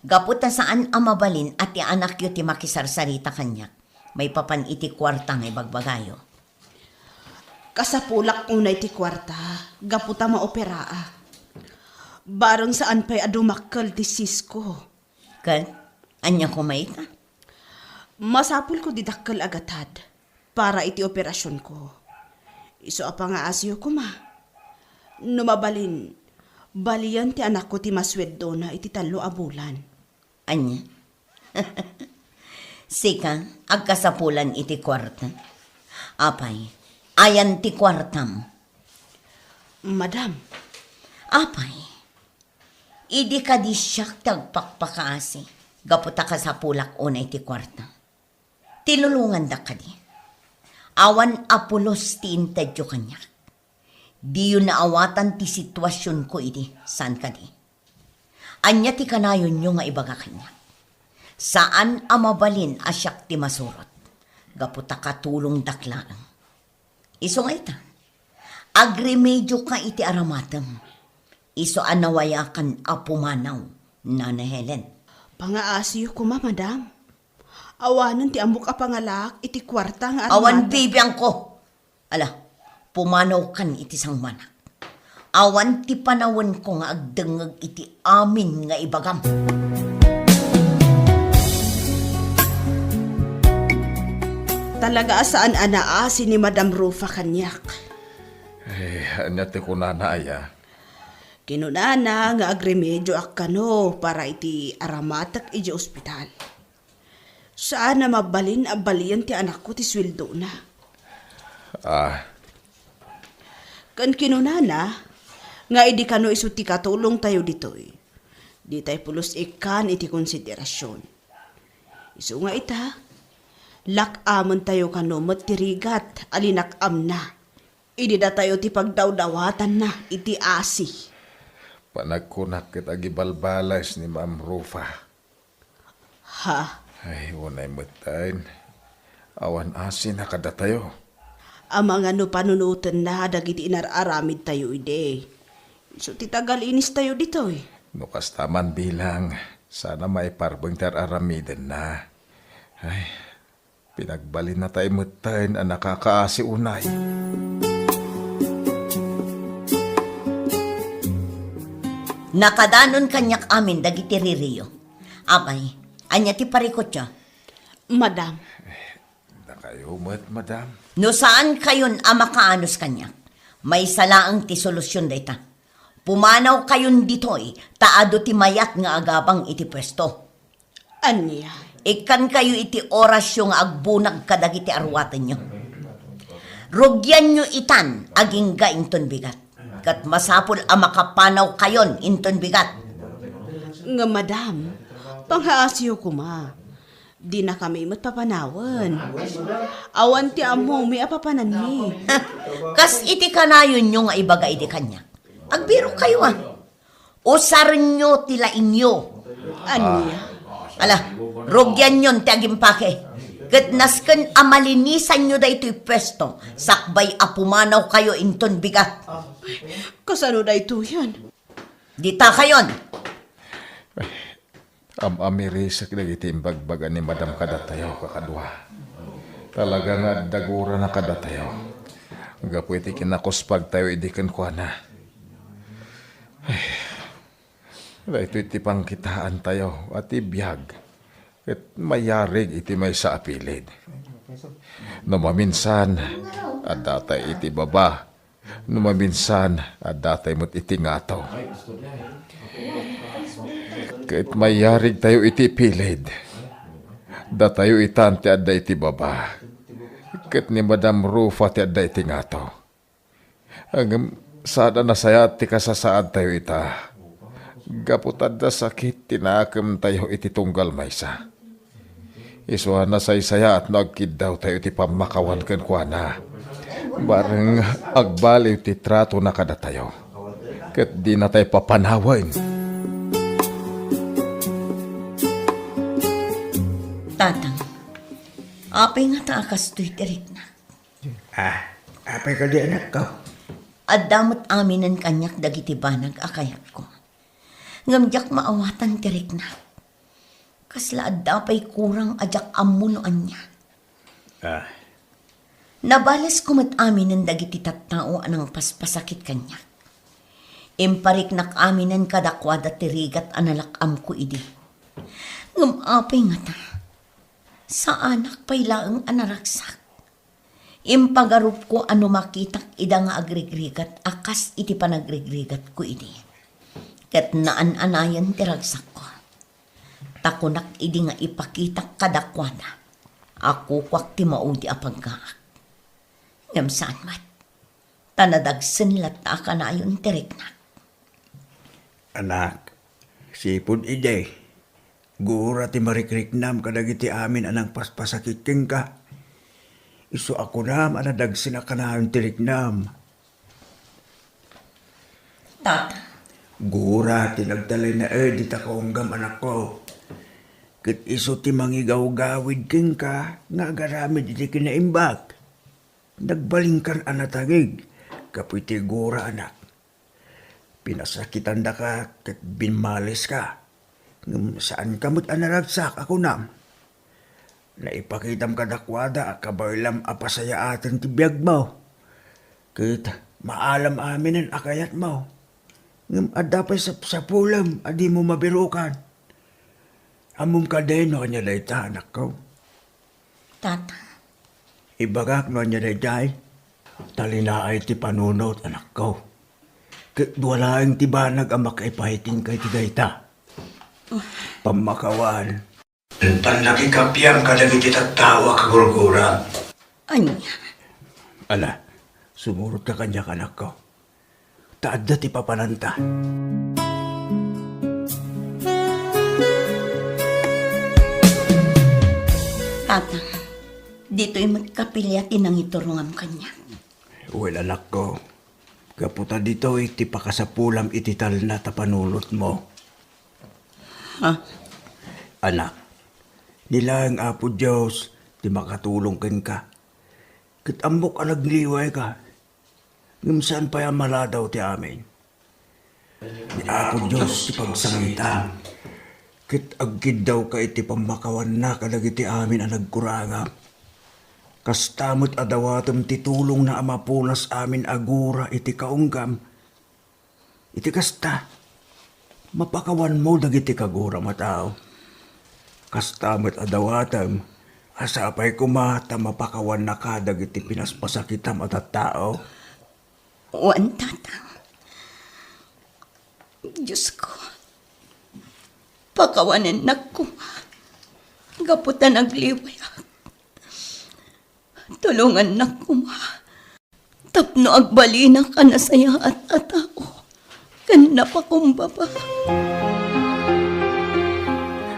gaputa saan amabalin at ti anak yu ti makisarsarita kanya. May papan iti kwarta nga ibagbagayo. Kasapulak kong na iti kwarta, gaputa maoperaa. Barang saan pa'y adumakkel ti Cisco. Kat, anya ko maita? Masapul ko didakkel agatad para iti operasyon ko. Iso apa nga asyo ko ma. Numabalin, balian ti anak ko ti masweddo na iti 3 a bulan. Anya? Sika, agkasapulan iti kwarta. Apay, ayan ti kwartam. Madam, Apay, idi ka di siyak tagpakpakaasi. Gaputa ka sa pulak unay ti kwarta. Tilulungan da ka di. Awan apulos ti intedyo kanya. Di yun naawatan ti sitwasyon ko idi. San ka di? Anya ti kanayon nyo nga ibaga kanya. Saan amabalin asyak ti masurot? Gaputa katulong daklaan. Iso nga ita. Agremedyo ka iti aramatem. Iso anawayakan apumanaw, Nana Helen. pangaasiyo ko ma, madam. Awanan ti amok a pangalak iti kwarta nga Awan armada. bibiyang ko. Ala, pumanaw kan iti sang manak. Awan ti panawon ko nga agdengeg iti amin nga ibagam. Talaga saan anaasi ni Madam Rufa kanyak. Anya ti kunana aya. Kinunana nga agremedyo akkano para iti aramatak iti ospital. Saan na mabalin abalian ti anak ko ti sweldo na. Kan kinunana, nga idi kano iso ti katulong tayo ditoy. Di tayo pulos ikan iti konsiderasyon. Iso nga ita, lakamon tayo kano matirigat alinakam na. Idi da tayo ti pagdawdawatan na iti asi. Panagkunak kita gibalbalas ni Ma'am Rufa. Ha? Ay, unay mutain. Awan asin na kada tayo. Amang ano panunutan na dagiti inararamid tayo ide. So titagal inis tayo dito eh. Nukas taman bilang. Sana may parbang tararamidan na. Ay, pinagbalin na tayo mutain ang nakakaasi unay. Nakadanon kanyak amin dagiti ririyo. Apay, anya ti parikot siya. Madam, Na kayo madam. No saan kayon amakaanos kanyak? May salaang ti solusyon dayta. Pumanaw kayon ditoy, taado ti mayat nga agabang iti pwesto. anya? Ikan kayo iti orasyo nga agbunag kadagiti arwatan nyo. Rugyan nyo itan, aging gaington bigat. Kat masapul ang makapanaw kayon, inton bigat. Nga madam, panghaasyo ko ma. Di na kami matpapanawan. Awan ti amo may apapanan mi. Kas iti kanayon nyo nga ibaga iti kanya. Agbiro kayo Usarin nyo tila inyo. Anya? Ala, rugyan nyon ti agimpake. Kat nasken amalinisan nyo da ito'y pwesto. Sakbay apumanaw kayo inton bigat. Kasano da ito yan? Dita kayon. Amirisak dagiti imbagbaga ni Madam kadatayo kakadwa. Talaga nga dagura na kadatayo. Gapu iti kinakuspag tayo idikan ko na. Ito iti pangkitaan tayo at ibiyag. At mayarig iti may sa apilid. Numaminsan at datay iti baba. Numaminsan at datay mo't iti ngataw. Kahit mayarig tayo iti pilid. Da tayo itante at da iti baba. Kahit ni Madam Rufa ti at da iti ngataw. Hanggang sada nasayat ti kasasaad tayo ita. Gaputad da sakit tinakam tayo iti tunggal maysa. Iswa na saysaya at nagkid daw tayo iti pamakawan kan kuana. Barang agbaliw ti trato na kada tayo. Kat di na tayo papanawan. Tatang, apay nga taakas to'y tirik na. Apay ka di anak ko. At damot aminan kanyak dagiti banag akayak ko. Ngamjak maawatan tirik na. Kasla ad dapay kurang ajak amunoan niya. Nabalas kumat amin ng dagiti tattao anang paspasakit kanya. Imparik nak aminan kadakwada tirigat analakam ko idi. Ngumapay nga ta. Sa anak pay laeng anaraksak. Impagarup ko ano makitak ida nga agrigrigat akas iti panagrigrigat ko idi. Ket naan-anayan tiragsak ko. Takunak idi nga ipakitak kadakwada. Ako kwak ti maudi apagkaak. Ngam saan mat. Tanadagsen lata ka na ayon tiriknak. Anak, sipod ide. Gura ti marikriknam kadagiti amin anang paspasakit king ka. Isu ako nam anadagsin na kanayon tiriknam. Tata, Gura ti nagdalay na di takonggam anak ko. Kit isu ti mangigaw-gawid king ka nga agaramid iti kinaimbak. Nagbalingkan anatagig, kapoy ti gura anak. Pinasakitan da ka, kat binmalis ka. Ngam saan kamot anaragsak ako nam? Naipakitam ka dakwada, akabaylam apasaya atin ti biyag mo. Kit maalam amin ang akayat mo. Ngam adapay sa pulam, adi mo mabirukan. Amom ka din no kanya dayta anak ko. tata, Ibagak no niya dayjay, talinaay ti panunot anak ko. Walaing tibanag ang makaipahiting kay ti dayta. Pamakawan. Panlakikapiang kadagiti tattawa kagurgura. anya, Ala, sumurot ka kanya anak ko. Taadda ti papananta. tata, dito'y magkapilyatin ang iturungam kanya. Well, anak ko. Kaputa dito iti pakasapulam itital na tapanulot mo. Ha? Anak, nila ang Apo Diyos, di makatulong ken ka. Kitambok ang nagliway ka. Ngam saan pa yung maladaw ti amin? Ni Apo Diyos ti pagsangita. Kit agkid daw ka iti pamakawan na kadagiti amin ang nagkurangam. Kastamot adawatom ti tulong na amapunas amin agura iti kaunggam. Iti kasta, mapakawan mo dagiti kagura matao. Kastamot adawatom, asapay kumata mapakawan na ka dagiti pinaspasakitam at tao. Wan, tata. Diyos ko. Pakawanan na ko. Gaputan ang liway. Tulungan na ko, ma. Tapno agbalina ka na saya at atao. Kan napakumbaba.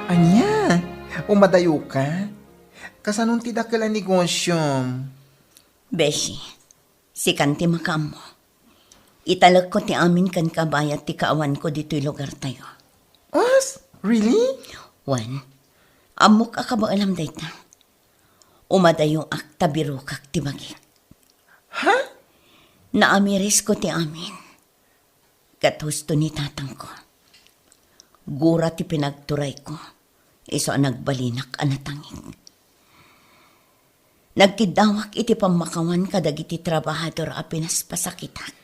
Anya, umadayo ka? Kasanong ti dakkel a negosyom? Beshi, si kanti makam mo. Italag ko ti amin kan kabayat ti kaawan ko dito'y lugar tayo. Os? Really? Wan, amok ka ba alam dayta? Umadayong akta biro kak ti bagit. Ha? Naamiris ko ti amin. Katusto ni tatang ko. Gura ti pinagturay ko. Iso ang nagbalinak anatangin. Nagkidawak iti pamakawan kadagiti trabahador a pinaspasakitan.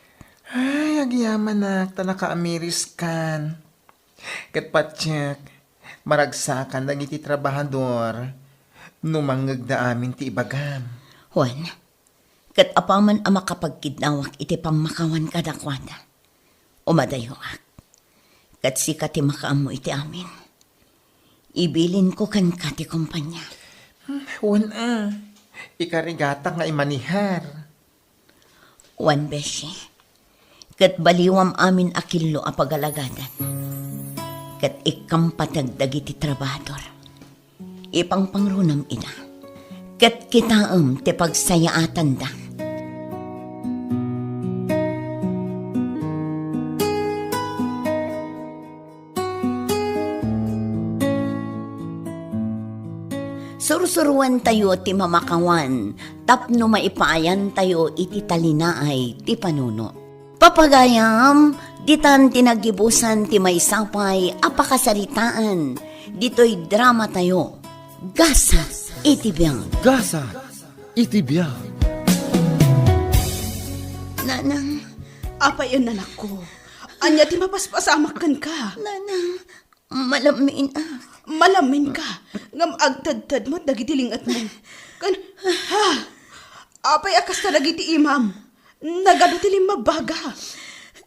Ay, agyaman na, tanaka amiris kan. Katpatyak, maragsakan lang iti trabahador. Numangag da amin ti ibagam. Juan, kat apaman ang makapagkidnawak iti pamakawan kadakwada. Umadayo ak. Kat si kati makaam mo iti amin. Ibilin ko kan kati kumpanya. Wan ikarigatak nga imanihar. Juan beshi. Kat baliwam amin akillo a pagalagadan. Kat ikampatag dagiti trabador. Ipang pangrunam ina. Kat kitaam ti pagsayaatan da. Sursuruan tayo ti mamakawan, tapno maipayan tayo iti talinaay ti panuno. Papagayam, ditan tinagibusan ti maysapay apakasaritaan, dito'y drama tayo. Gasa iti biyang. Gasa Itibya. Nanang, Apa yun, anak ko? Anya ti mapaspasamakan ka. nanang, malamin Malamin ka. Ngam agtad-tad mo, dagitiling at mo. Ha? Apay akas na dagiti imam. Nagadutiling mabaga.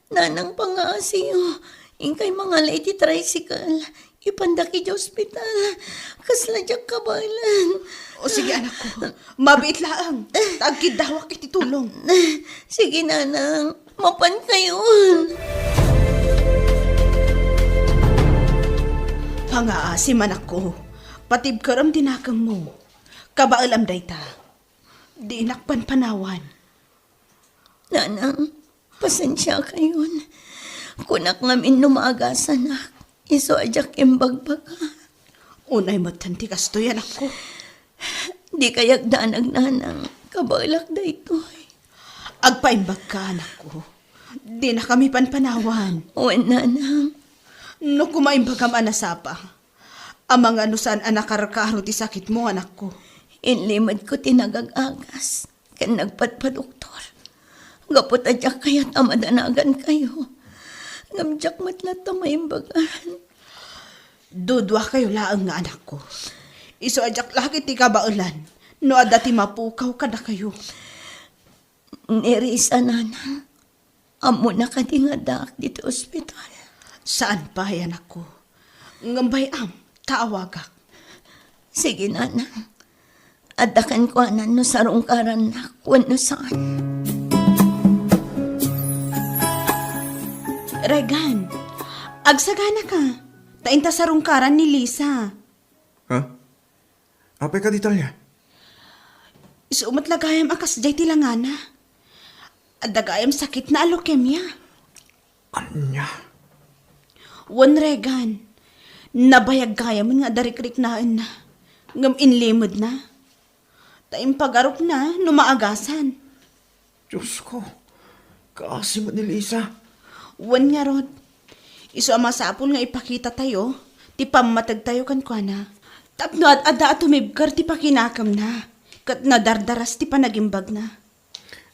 Nanang pangasiyo, ingkay mga lady tricycle, ipandaki di ospital, kasladyak kabalan. O sige, anak ko. Mabait laang. Tagkid dawak iti tulong. Sige, nanang, mapan kayon. Pangaasim, anak ko. Patib karam dinakam mo. Kabaalam dayta. Di inakpan panawan. Nanang, pasensya kayon. Kunak ngamin numagasan na, iso ajak imbagbaga. Unay mo tanti kastoy, anak ko. Di kayag danag nanang, kabalak da ito'y. Agpaimbag ka, anak ko. Di na kami panpanawan. Wen nanang, No kumaimbag ka manasapa. Amang ano saan anak karakaro ti sakit mo, anak ko. inlimad ko tinagag-agas, kan nagpadpadoktor. Gapot adyak kaya't amadanagan kayo. Ngamjak matlat na maimbagan. Dudwa kayo laang nga, anak ko. Iso ajak lagi ti kabaulan. No adati mapukaw ka na kayo. Nirisa nanang, amo na kadingadak dito ospital. Saan pa, anak ko? Ngambay taawagak. Sige nanang, adakan ko anan no sarungkaran na kung no saan. Regan, agsagana ka. Tainta sa rungkaran ni Lisa. Ha? Apay ka detalya? Isumatlagayam akas jay tilangana. Adagayam sakit na leukemia. Anya? Wan Regan, nabayag gayam nga darikrik naan na. Ngam inlimod na. Taim pagarop na, numaagasan. Diyos ko. Kaasim ni Lisa. Wan nga rod. Iso amasapon nga ipakita tayo, ti pamatag tayo kan kwa na. Tapno at ada at tumibkar ti pakinakam na. Kat nadardaras ti panagimbag na.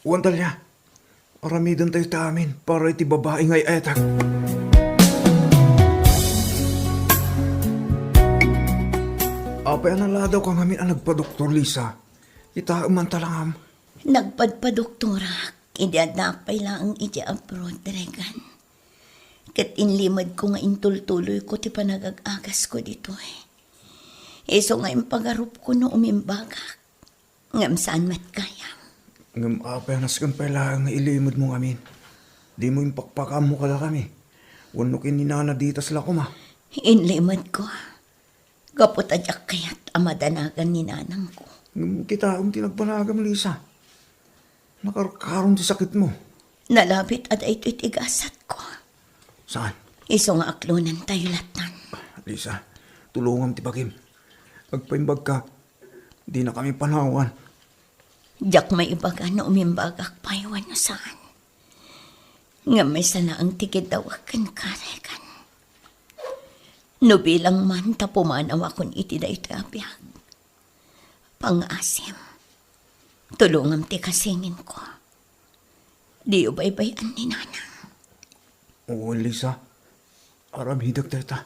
Uwan talya. Aramidan tayo ta amin para iti babae ngay etak. Apay anala daw kang amin ang nagpa-doktor, Lisa. Kita man talangam. Nagpadpadoktora, idadakpay lang iti abroad, Regan. Kat inlimad ko nga intultuloy ko ti panagag-agas ko dito eh. Iso nga impagarup ko no umimbagak. Ngam saan mat kaya. Ngam apay naskan pala nga ilimod mo amin. Di mo impakpakam mo kada kami. Wano kininana dita sila kuma. Inlimad ko. Gapot adyak kaya't amadanagan ni nanang ko. Ngam kita tinagpanagam, Lisa. Nakarkaroon ti sakit mo. Nalapit at ito'y tigasat ko. Saan? Iso nga aklunan tayo latan. Lisa, tulungan ti Bagim. Agpaimbag ka. Di na kami panawan. Diyak may ibaga na umimbagak paywan na saan. Nga may sana ang tikidawakan karekan. No bilang man tapumanaw akong iti da ito abiyag. Pangasim. Tulungam ti kasingin ko. Di ubay-bayan ni nanang. Oo, Lisa. Aramidag teta.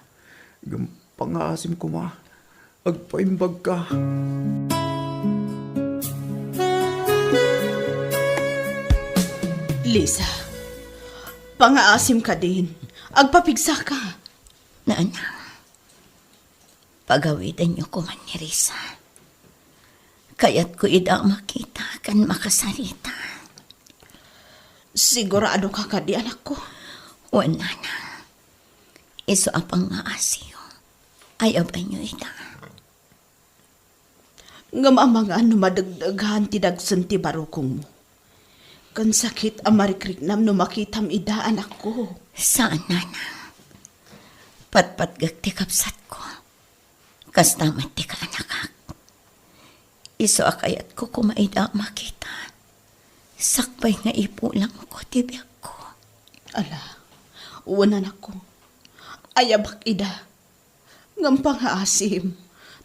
Pangasim ko ma. Agpaimbag ka. Lisa, pangaasim ka din. Agpapigsa ka. Nanang, pagawidan niyo ko man ni Risa. Kaya't ko ida makita kan makasarita. Sigurado ka ka di, anak ko. Wala na. Iso apang nga asiyo. Ayaw ba niyo ida? Ngam ang mga madagdaghan ti dagsun ti barukong mo. Kan sakit ang marikriknam no makitam ida, anak ko. Saan, nanang? Patpatgag ti kapsat ko. Kastamat ti kaanakak. Iso akayat ko kumaida makita. Sakpay nga ipulang ko ti biyak ko. Ala, uwan, anak ko. Ayabak ida. Ngam pangaasim,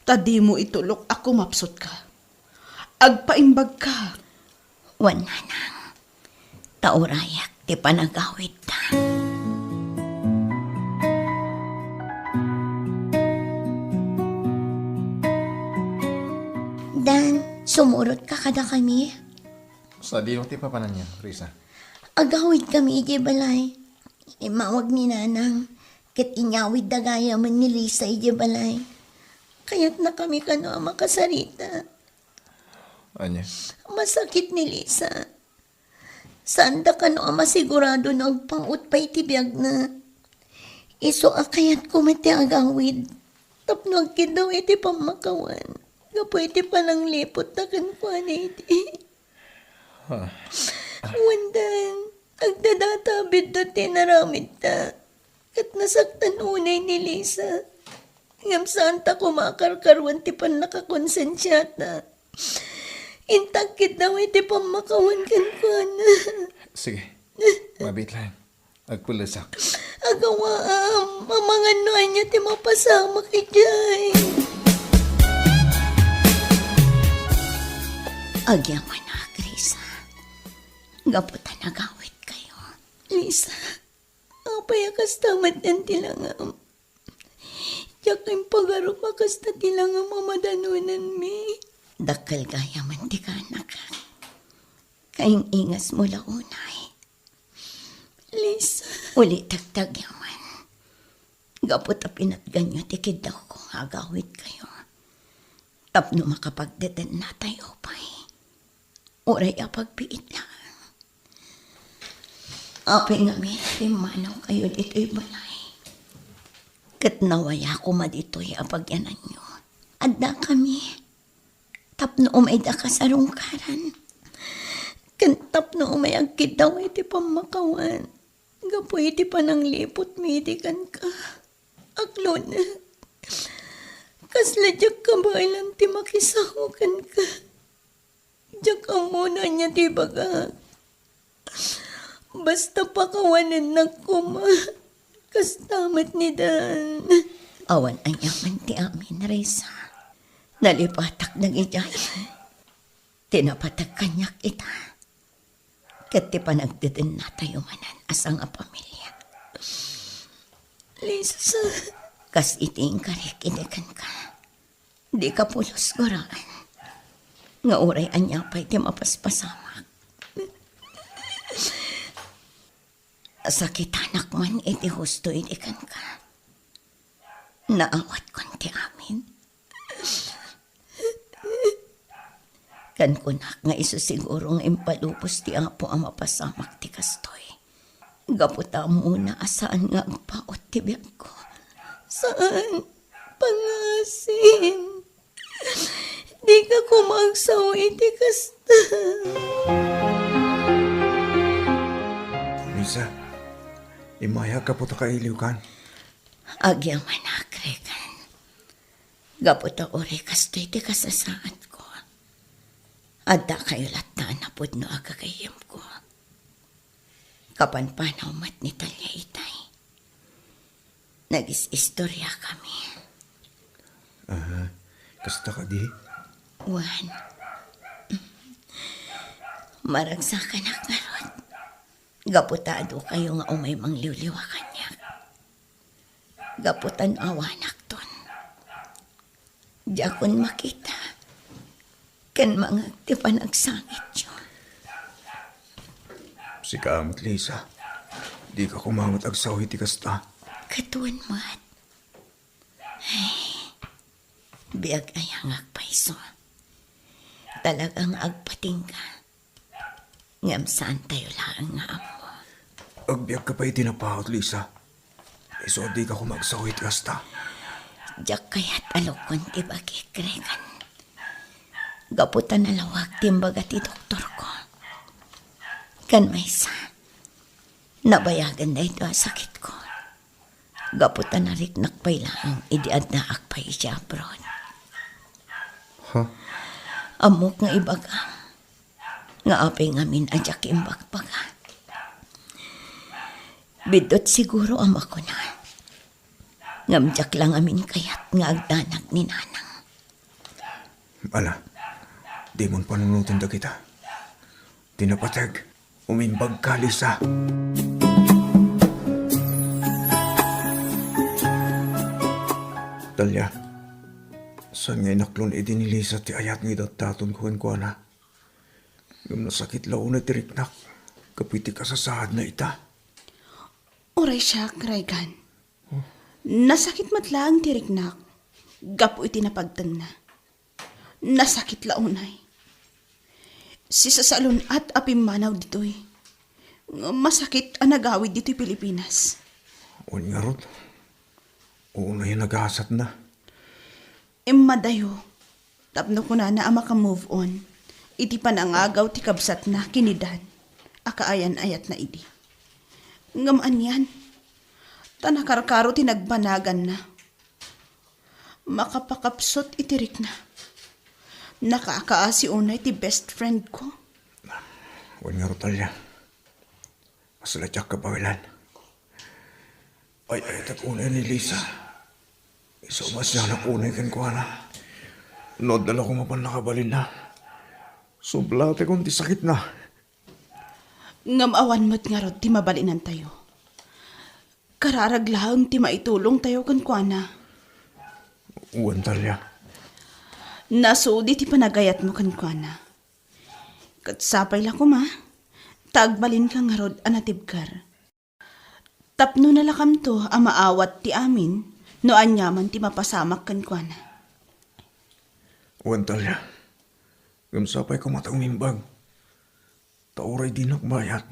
tadi mo itulok ako mapsot ka. agpaimbag ka. Wan nanang. Taurayak ti panagawid ta. Dan, sumurot ka kada kami. Sa di ti papanan niya, Risa. Agawid kami, ije balay. Imawag ni nanang. Kat inyawid dagaya man ni Lisa, ije balay. Kaya't na kami kano ang makasarita. Anya? Masakit ni Lisa. Saan da kano ang masigurado ng pangut pa itibiyag na. Iso akayat ko mati agawid. Tapno agkid daw iti pamakawan. Gapo iti palang lipot na kankuan iti. Wandan, agdadatabid do tinaramid ta. Kat nasaktan unay ni Lisa. Ngam saan ta kumakarkarwan ti pan nakakonsensyata. Intagkid daw iti pamakawan kankuan. Sige, mabit lang. Agpulasak. Agawaam, mamanganuan niya ti mapasama kay Jay. Agyaman na, Grisa. Gaputan nagawit kayo. Lisa, apay akas tamad ng tilangam. Tiyak ang pagarok akas na tilangam mamadanunan mi. Dakal gaya man ti ka anak. Kaing ingas mo launay. Lisa. Uli tagtag yaman. Gapot a pinatganyo tikid daw kung agawit kayo. Tapno makapagdeten na tayo pa'y. Uray a pagpiit lang. Apay nga mi, timanaw kayo dito'y balay. Kat nawaya ko madito'y apagyanan nyo. Adda kami. Tapno umay da ka sa rungkaran. Kantapno umay agkid daw iti pamakawan. Gapo iti panang lipot midikan ka. Aklon. Kasla diyak ka ba ilang ti makisahukan ka. Diyak ang muna niya ti bagag. Basta pakawanan na kuma. Kastamat ni Dan. Awan ang yaman ti amin, Reza. Nalipatak ng ijay. Tinapatag kanyak ita. Kat ti panagdidin na tayo manan asang a pamilya. Lisa, kas iting karik inikan ka. Di ka pulos guraan. Nga uray anya pa'y ti mapaspasamak. Sakit anak man iti husto inikan ka. Naawat kon ti amin. Kan kunak nga iso siguro nga impalupos ti apo ang mapasamak ti kastoy. Gaputa muna asaan nga agpaot ti biyag ko. Saan? Pangasin. Di ka kumagsaw iti kasta. Lisa, imaya ka po ta kailiw kan. Agyaman na, Kregan. Gaputa ori kastoy ti kasasaat ko. Adda kayo latan na pud no agagayam ko. Kapanpanaw mat ni Talya itay. Nagis-istorya kami. Kasta ka di? Juan. Maragsakan na karot. Gaputado kayo nga umay mangliwliwa kanya. Gaputan awanak ton. Diakon makita. Kan mga ti panagsangit yun. Sikamot, Lisa. Di ka kumamot agsaw iti kasta. Katuan mat. Ay, biag ayang agpaiso. Talagang agpating ka. Ngam saan tayo lang nga amo. Agbiag ka pa itinapahot, Lisa. Iso di ka kumagsaw iti kasta. Diyak kaya't alokon ti bagi Kregan. Gaputan na lawag timbaga ti doktor ko. Kan may sa. Nabayagan na ito ang sakit ko. Gaputan na riknak pa'y lang idiad na akpay siya abroad. Amok nga ibaga. Nga apay ngamin adyak imbagbaga. Bidot siguro ama ko na. Ngamdyak lang amin kayat nga agdanag ni nanang. Ala, Di mon panunutin da kita. Tinapatag, umimbag ka, Lisa. Talya, saan nga inaklon ni Lisa ti ayat nga idataton ko ko na. Ngam nasakit lao na tiriknak, kapiti kasasahad na ita. Oray siya, Raygan. Nasakit matla ang tiriknak. Gapo iti napagtan na. Nasakit launay. Si sasalon at apimanaw dito'y. Masakit ang nagawid dito'y Pilipinas. O nga rod, una yung naghasat na. Madayo, tapno ko na ang maka-move on. Iti panangagaw ti kabsat na kinidan. Akaayan ayat na idi. Ngamaan yan. Tanakarkaro tinagbanagan na. Makapakapsot itirik na. Nakakaasi unay ti best friend ko. O nga rod, Talya. Masaladyak ka bawilan. Ay, tak unay ni Lisa. Isa umasyanak unay kan ko na. Nod dala ko mapan nakabalin na. Sublate kong ti sakit na. Ngamawan mo't nga rod ti mabalinan tayo. Kararaglaang ti maitulong tayo kan kuana. Uwan, Talya. Nasudi ti panagayat mo kan kuana. Katsapay la ko ma. Tagbalin ka nga rod anatibkar. Tapno na lakam to ang maawat ti amin no anyaman ti mapasamak kan kuana. Uwan, Talya. Gamsapay ko matang mimbag. Tauray di nakbayat.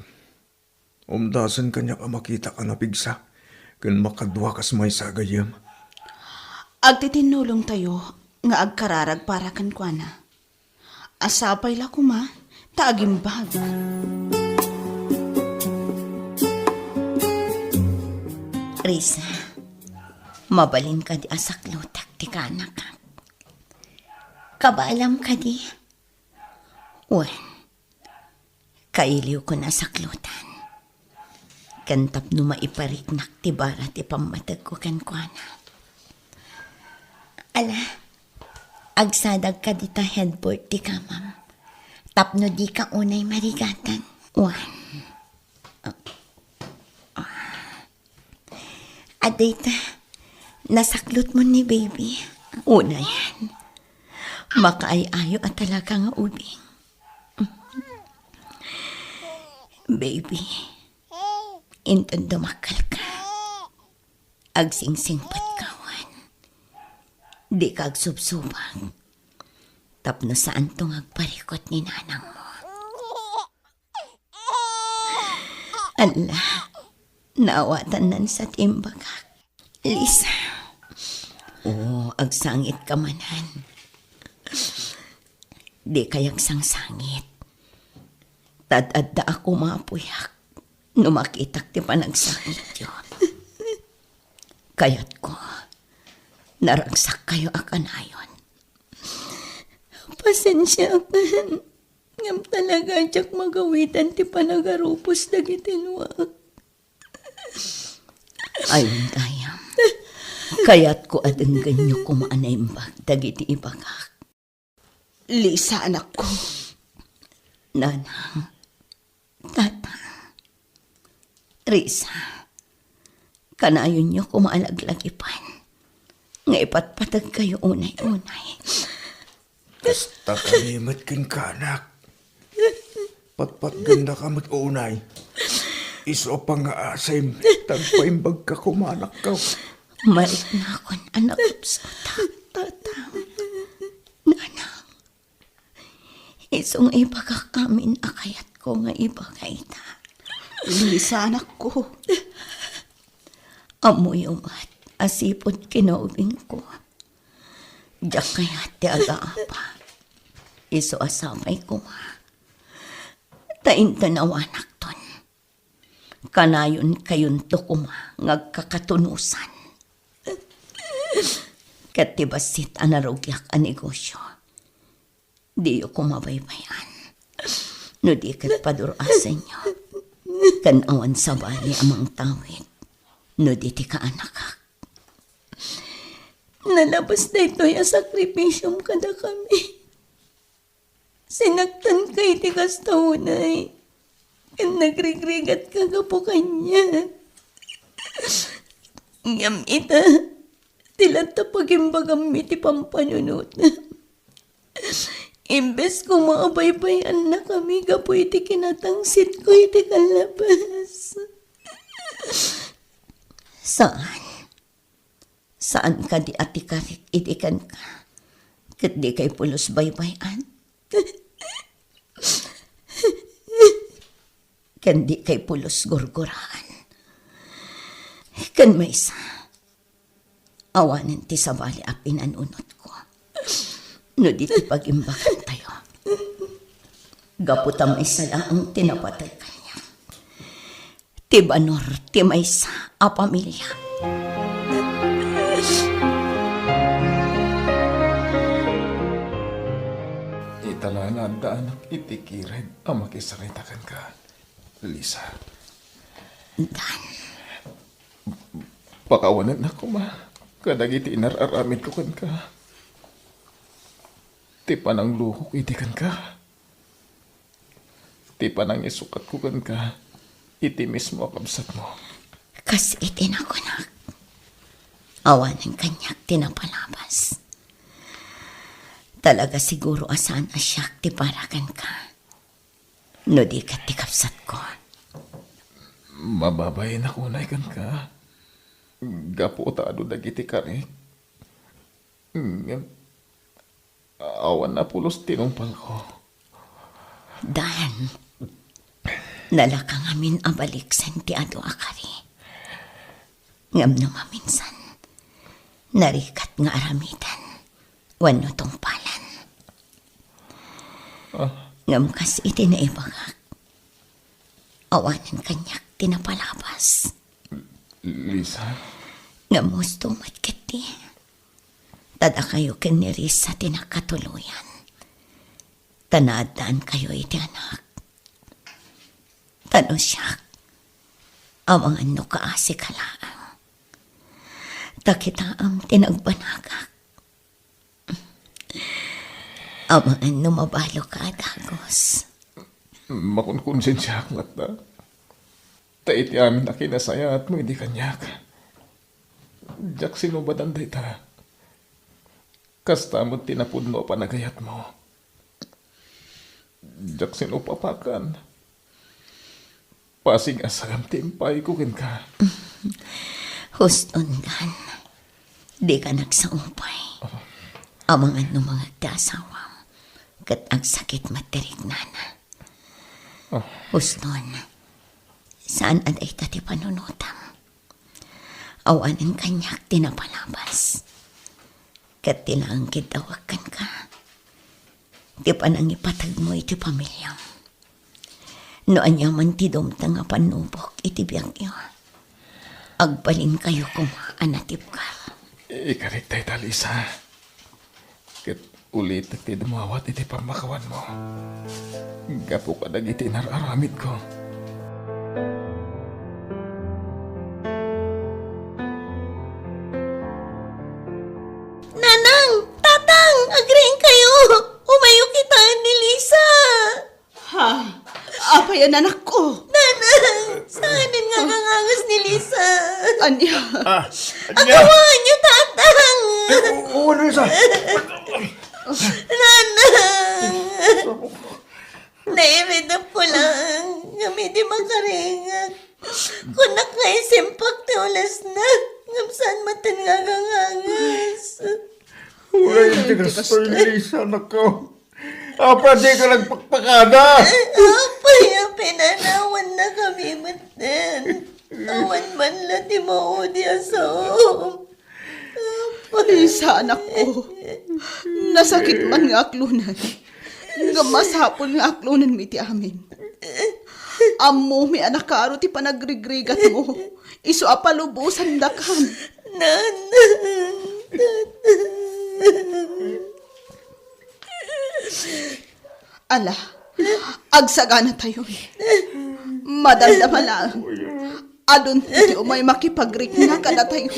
Umdasan kanya ka makita ka napigsa. Kan makadwa kas may sagayam. Agtitinulong tayo nga agkararag para kan kuana. Asapay la kuma taagimbag. Risa, mabalin ka di asaklutak ti kanak ka. Kabalam ka di. Wen, kailiw ko na saklutan. Kantap no maipariknak ti bara ti pamatag ko kan kuana. Ala, agsadag ka di ta headboard ti kamam. Tapno di ka unay marigatan. Wan. Adita, nasaklot mo ni baby. Una yan. Makaayayo at talaga nga ubing. Baby, inton dumakal ka. Agsingsing patkawan. Di ka agsubsubang. Tapno saan tong agparikot ni nanang mo. Allah, naawatan nan sa timbagak. Lisa, agsangit ka manan. Di kayag sangsangit. Tadadda ako mapuyak. Numakitak ti panagsangit yun. Kayat ko, naragsak kayo akanayon. Pasensya ka. Ngam talaga tiyak magawitan ti panagarupos dagitinwag. Ayun tayam. Kayat ko adang ganyo kumaanaimbag dagiti ibagak. Lisa, anak ko. Nanang, tata, Risa, kanayon niyo kumaalaglagipan. Nga ipatpatag kayo unay-unay. Kasta kalimat kin kanak. Patpat ganda ka mag-unay. Iso pa nga asay, tagpaimbag ka kumanak ka. Marik na akong anak sa tata. Nanang, isong ibagak amin akayat ko nga ibagay ta. Lisa, anak ko. Amoy umat, asipod kinaubing ko. Diyak kaya ti aga-apa. Iso asamay ko ma. Tainta na wanak ton. Kanayon kayon to kuma ngagkakatunusan. Katibasit anarugyak a negosyo. Di yo kumabaybayan. No di kat padurasan nyo. Kanawan sa bali amang tawid. No di ti ka anakak. Nalabas na ito'y sakripisyong kada kami. Sinaktan kay ti kastaunay. Kan nagrigrigat ka po kanya. Ngam ita, tilata pagimbagam iti pampanunot. Imbes ko maabaybayan na kami, gapo iti kinatangsit ko iti kalabas. Saan? Saan ka di ati karik itikan ka? Kat di kay pulos baybayan? Kan di kay pulos gurguraan. Kan may isa. Awanan ti sabali a pinanunot ko. No di ti pag-imbakan tayo. Gaputa may sala ang tinapatay kanya. Ti banor, ti may isa a pamilya. Itala na daan itikired ang makisaritakan ka, Lisa. Dan, Pakawanan na ko ma. Kadagiti inararamid ko kan ka. Ti panang luhok itikan ka. Ti panang isukat ko kan ka. Iti mismo kabsat mo. kas itinakunak. Awanan kanyak tinapalabas. Talaga siguro asan asyak ti parakan ka. No di ka ti kapsat ko. Mababay na kunay kan ka. Gapo taado dagiti karik. Awan na pulos tinumpal ko. Dan, nalakang amin abalik ti ado akari. Ngam no maminsan, narikat nga aramidan, wano tong palan. Ngam kas iti na ibagak, awanan kanyak tinapalabas. Lisa, Ngam gusto matkiti, tada kayo kiniris sa tinakatuluyan. Tanadaan kayo iti anak. Tano siya, amang ano kaasi kalaang. Takita ang tinagbanagak. Amang ano mabalo ka, Dagos. makunkonsensya aklat na. Taiti amin na kinasaya at mo hindi kanyak. Jak sinubadan day ta. Kasta mo tinapun mo panagayat mo. Jak sinupapakan. Pasing asagam timpay kukin ka. Huston gan. Di ka nagsaumpay. Amang ano mga dasawam. Kat ang sakit materig nana. Huston. Saan aday tati panunutam? Awanan kanyak tinapalabas. Kat tilaang kitawakan ka. Di pa nang ipatag mo iti pamilyam. No anya man ti dumta nga panubok iti biyag iyo. Agbalin kayo kumaanatip ka. Ikarik tayo talisa. Kat ulit ti dumawat iti pamakawan mo. Gapo ka dagiti nararamid ko. Nanang! Tatang! Agreeing kayo! Umayo kita ni Lisa! Ha? Apa yan anak ko? Nanang! Saan nga kangangas ni Lisa? Anya? Agawan niyo, tatang! Oo, Lisa. Nanang! Nairidap ko lang. Kami di makaringag. Kung nakaisimpak ti ulas na. Ngam saan matan nga kangangas? Wala yung tigastoy, Lisa, nako. Apa, di ka nagpakpakada. Apay, pinanawan na kami matan. Awan man lang di maudi asom. Lisa, anak ko. Nasakit man nga aklunan. Nga masapol nga aklunan mi ti amin. Amo mi anak karo ti panagrigrigat mo. Iso apalubusan dakan. Nanang! Ala, agsagana tayo. Madaldama lang. Adun ti umay makipagrik na ka na tayo.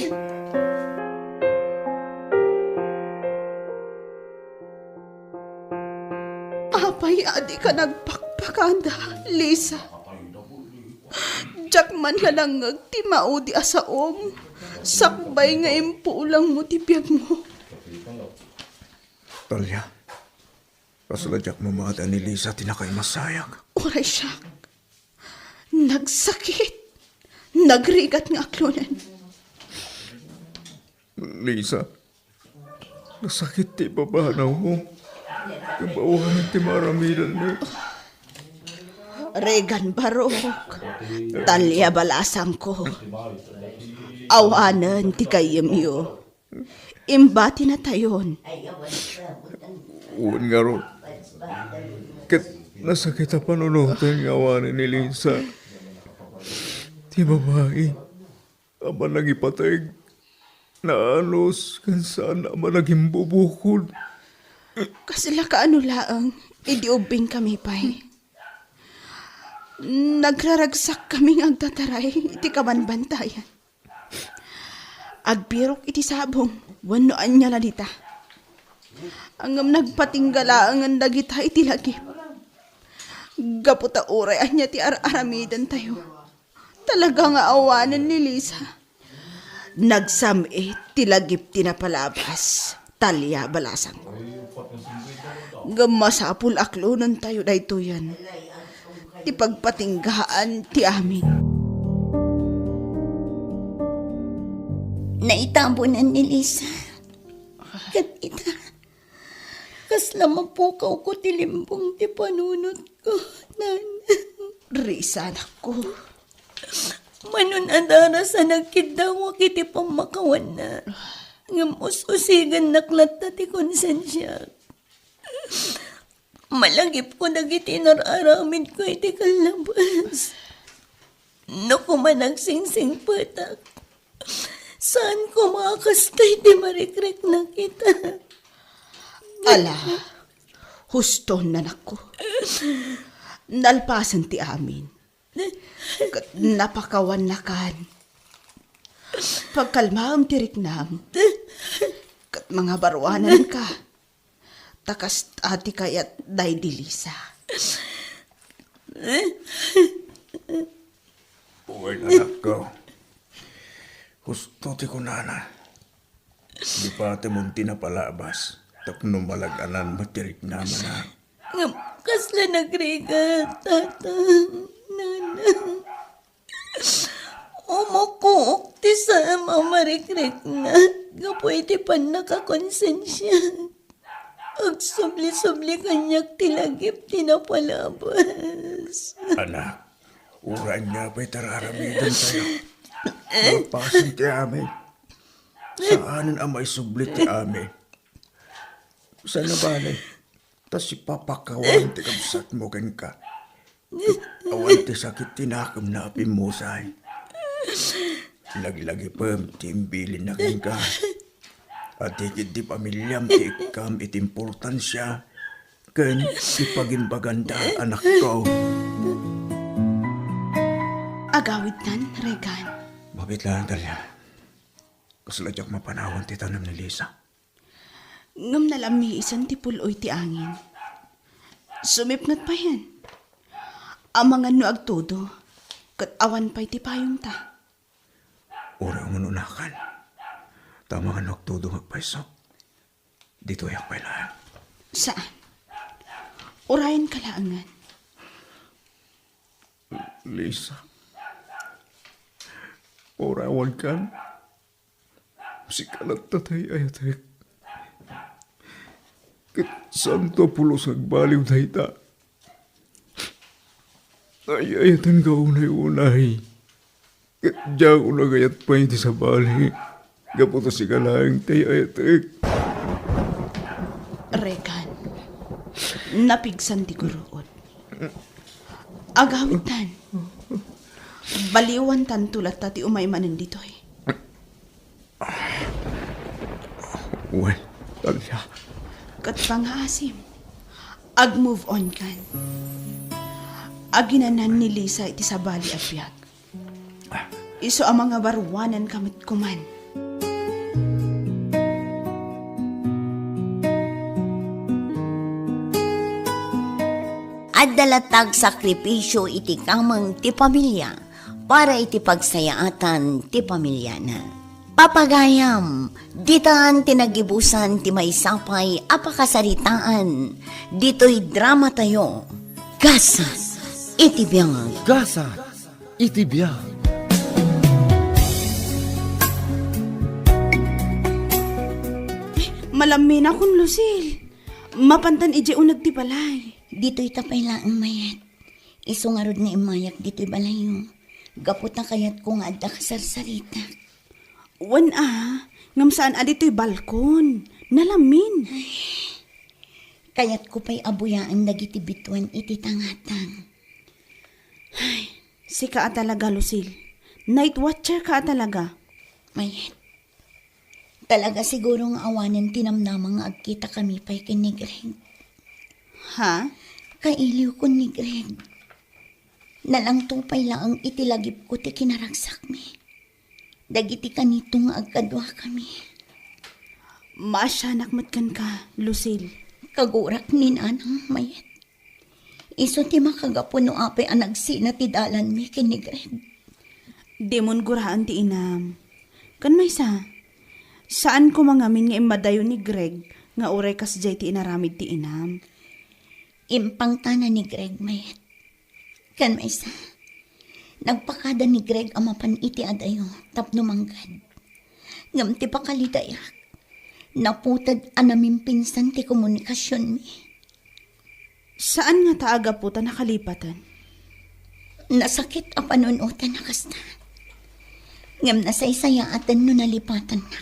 Apa Ay, adi ka nagpakpakanda, Lisa. Jack man ka lang ti maudi asaom. Sakbay nga impulang mo ti biyag mo. Talya, kasaladyak mamata ni Lisa tinakay masayag. Oray siya. Nagsakit. Nagrigat nga aklunan. Lisa, nasakit ti babanaw mo. Kabawahan ti maramidan ni. Regan Barok. Talya balasang ko. Awanan ti kayemyo. Imbati na tayon. Uwan nga ro. Kat nasakit ang panunutan ng awanan ni Lisa. Ti babae, ama nang ipatay. Naanos, kan saan ama naging bubukod. Kasila ka ano laang, idiubing kami pa'y. Nagraragsak kaming agtataray, iti kamanbantayan. Agbirok iti sabong, wanoan niya lalita. Angam nagpatinggala ang dagita iti lagip. Gaputa uray anya ti aramidan tayo. Talaga nga awanan ni Lisa. Nagsami ti lagip ti napalabas. Talya balasang ko. Gamasapul aklunan tayo dayto yan. Ti pagpatinggaan ti amin. Naitambunan ni Lisa. Kat ita, kasla mapukaw ko tilimbong ti panunot ko, nan. Risa, anak ko. Manon adara sa nagkidawa kiti pamakawan na. Ngamususigan naklat na ti konsensya. Malagip ko nagiti nararamid ko iti kalabas. No kumanagsingsing patak. Saan ko makakastay di marikrek na kita? Ala, husto nanak ko. Nalpasan ti amin. Kat napakawan na kan. Pagkalmaam ti riknam. Kat mga barwanan ka. Takas ati kayat day di Lisa. Uwan anak ko. Gusto ti kunana. Di pa ate mong tinapalabas. Tapno malaganan matirik naman na. Kasla nagrigat, tata, nana. Umukuok ti sa mamarikrek na. Gapoy ti pan nakakonsensya. Agsubli-subli kanyak tilagip tinapalabas. Anak, uran niya pa'y tararamidan tayo. Mapasin ti amin. Saanan ang may sublit ti amin? Saan na balay? Tas ipapakawan ti kabsat mo kan ka. Awan ti sakit tinakam na apimusay. Lagi-lagi pa ti imbilin na kan ka. At higit di pamilyam ti ikam iti importansya. Kan ipaginbaganda anak ko. Agawid nan, Regan. Mabit lang, Talya. Kasaladyak mapanawan ti tanam ni Lisa. Ngam nalami isan ti puloy ti angin. Sumipnat pa yan. Amangan no agtudo. Kat awan pa'y ti payong ta. Ura ang manunakan. Tama ka nagtudo magpaiso. Dito yak pa'y lang. Saan? Urayan kalaangan. Lisa. Orawan kan. Si kalat tatay ayatek. Kat santo pulos agbaliw dayta. Ay ayatan ka unay-unay. Kat diyan unagayat pa iti sa bali. Gaputo si kalaang tay ayatek. Regan. Napigsan ti kuruot. Agawitan. Baliwan tan tulat tati umaymanan ditoy. Well, Talya. Kat pangaasim. Ag-move on kan. Aginanan ni Lisa iti sa bali abiyag. Iso ang mga barwanan kamit kuman. Adalatag sakripisyo iti kamang ti pamilya para iti pagsayaatan ti pamilya na. Papagayam, ditaan tinagibusan ti maysapay apakasaritaan, dito'y drama tayo. Gasa, iti biyang. Gasa, itibiyang. Malamin akong Lucille. Mapantan ije unag ti balay. Dito'y tapay laang mayat. Isungarod nga imayak dito'y balayo. Gapot na kayat ko nga adda kasarsarita. Wan ngam saan adito'y balkon. Nalamin. Kayat ko pa'y abuyaan dagiti bituan iti tangatang. Si ka talaga, Lucille. Night watcher ka talaga. Mayat. Talaga siguro nga awanan tinamnamang nga agkita kami pa'y kin ni Greg. Ha? Kailiw ko ni Greg. Nalang tupay lang ang itilagip ko ti kinaragsak mi. Dagiti kanito nga agkadwa kami. Maasyanak matkan ka, Lucille. Kagurak ni nanang mayat. Iso ti makagapo no apay ang nagsina ti dalan mi kin ni Greg. Demon guraan ti inam. Kan may saan ko mangamin nga imadayo ni Greg nga uray kas jay ti inaramid ti inam? Impang tanan ni Greg mayat. Kan may nagpakada ni Greg amapan iti adayo tapno manggad. Ngam ti pakalidayak. Naputad anaming pinsan ti komunikasyon mi. Saan nga taaga po ta nakalipatan? Nasakit a panunutan na kasta. Ngam nasaysayaatan no nalipatan na.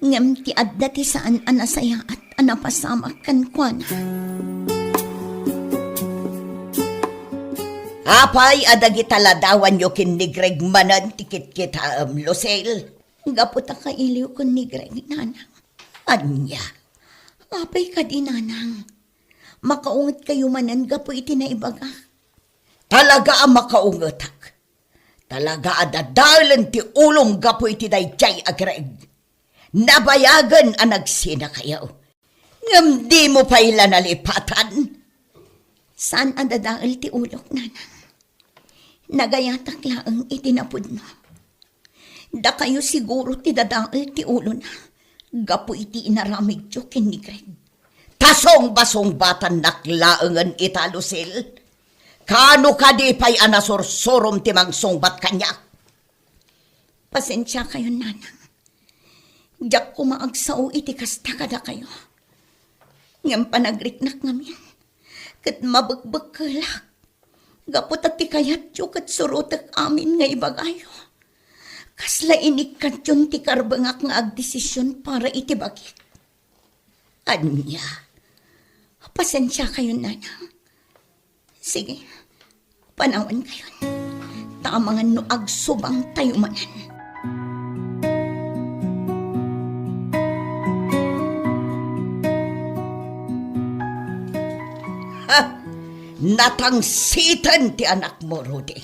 Ngam ti adda ti saan anasaya at anapasamak kan kwan. Apay adagi taladawan yo kin ni Greg manan tikit kita Lucille. Gapot a kailiw kun ni Greg nanang. Anya, apay ka di nanang. Makaungat kayo manan gapo iti naibaga. Talaga ang makaungatak. Talaga adadalan ti ulong gapo iti dayjay a Greg. Nabayagan ang nagsina kayo. Ngam di mo pa ila nalipatan. Saan ang dadaal ti ulok, nanang? Nagayatak laang itinapod mo. Da kayo siguro ti dadaal ti ulo na. Gapo iti inaramig tiyo kin ni Greg. Tasong basong batan naklaangan ita, Lucille. Kano ka di pa'y anasorsorom ti mangsongbat kanya? Pasensya kayo, nanang. Diyak kumaagsaw iti kasta kada kayo. Ngam panagriknak ngamin. Kat mabagbag kalak. Gapot at ti kayat yu kat surutak amin nga ibagayo. Kasla inikat yun ti karbangak nga agdesisyon para iti bagit. Anya, pasensya kayo, nanang. Sige, panawan kayo. Tamangan no agsubang tayo manan. Natangsitan ti anak mo, Rudy.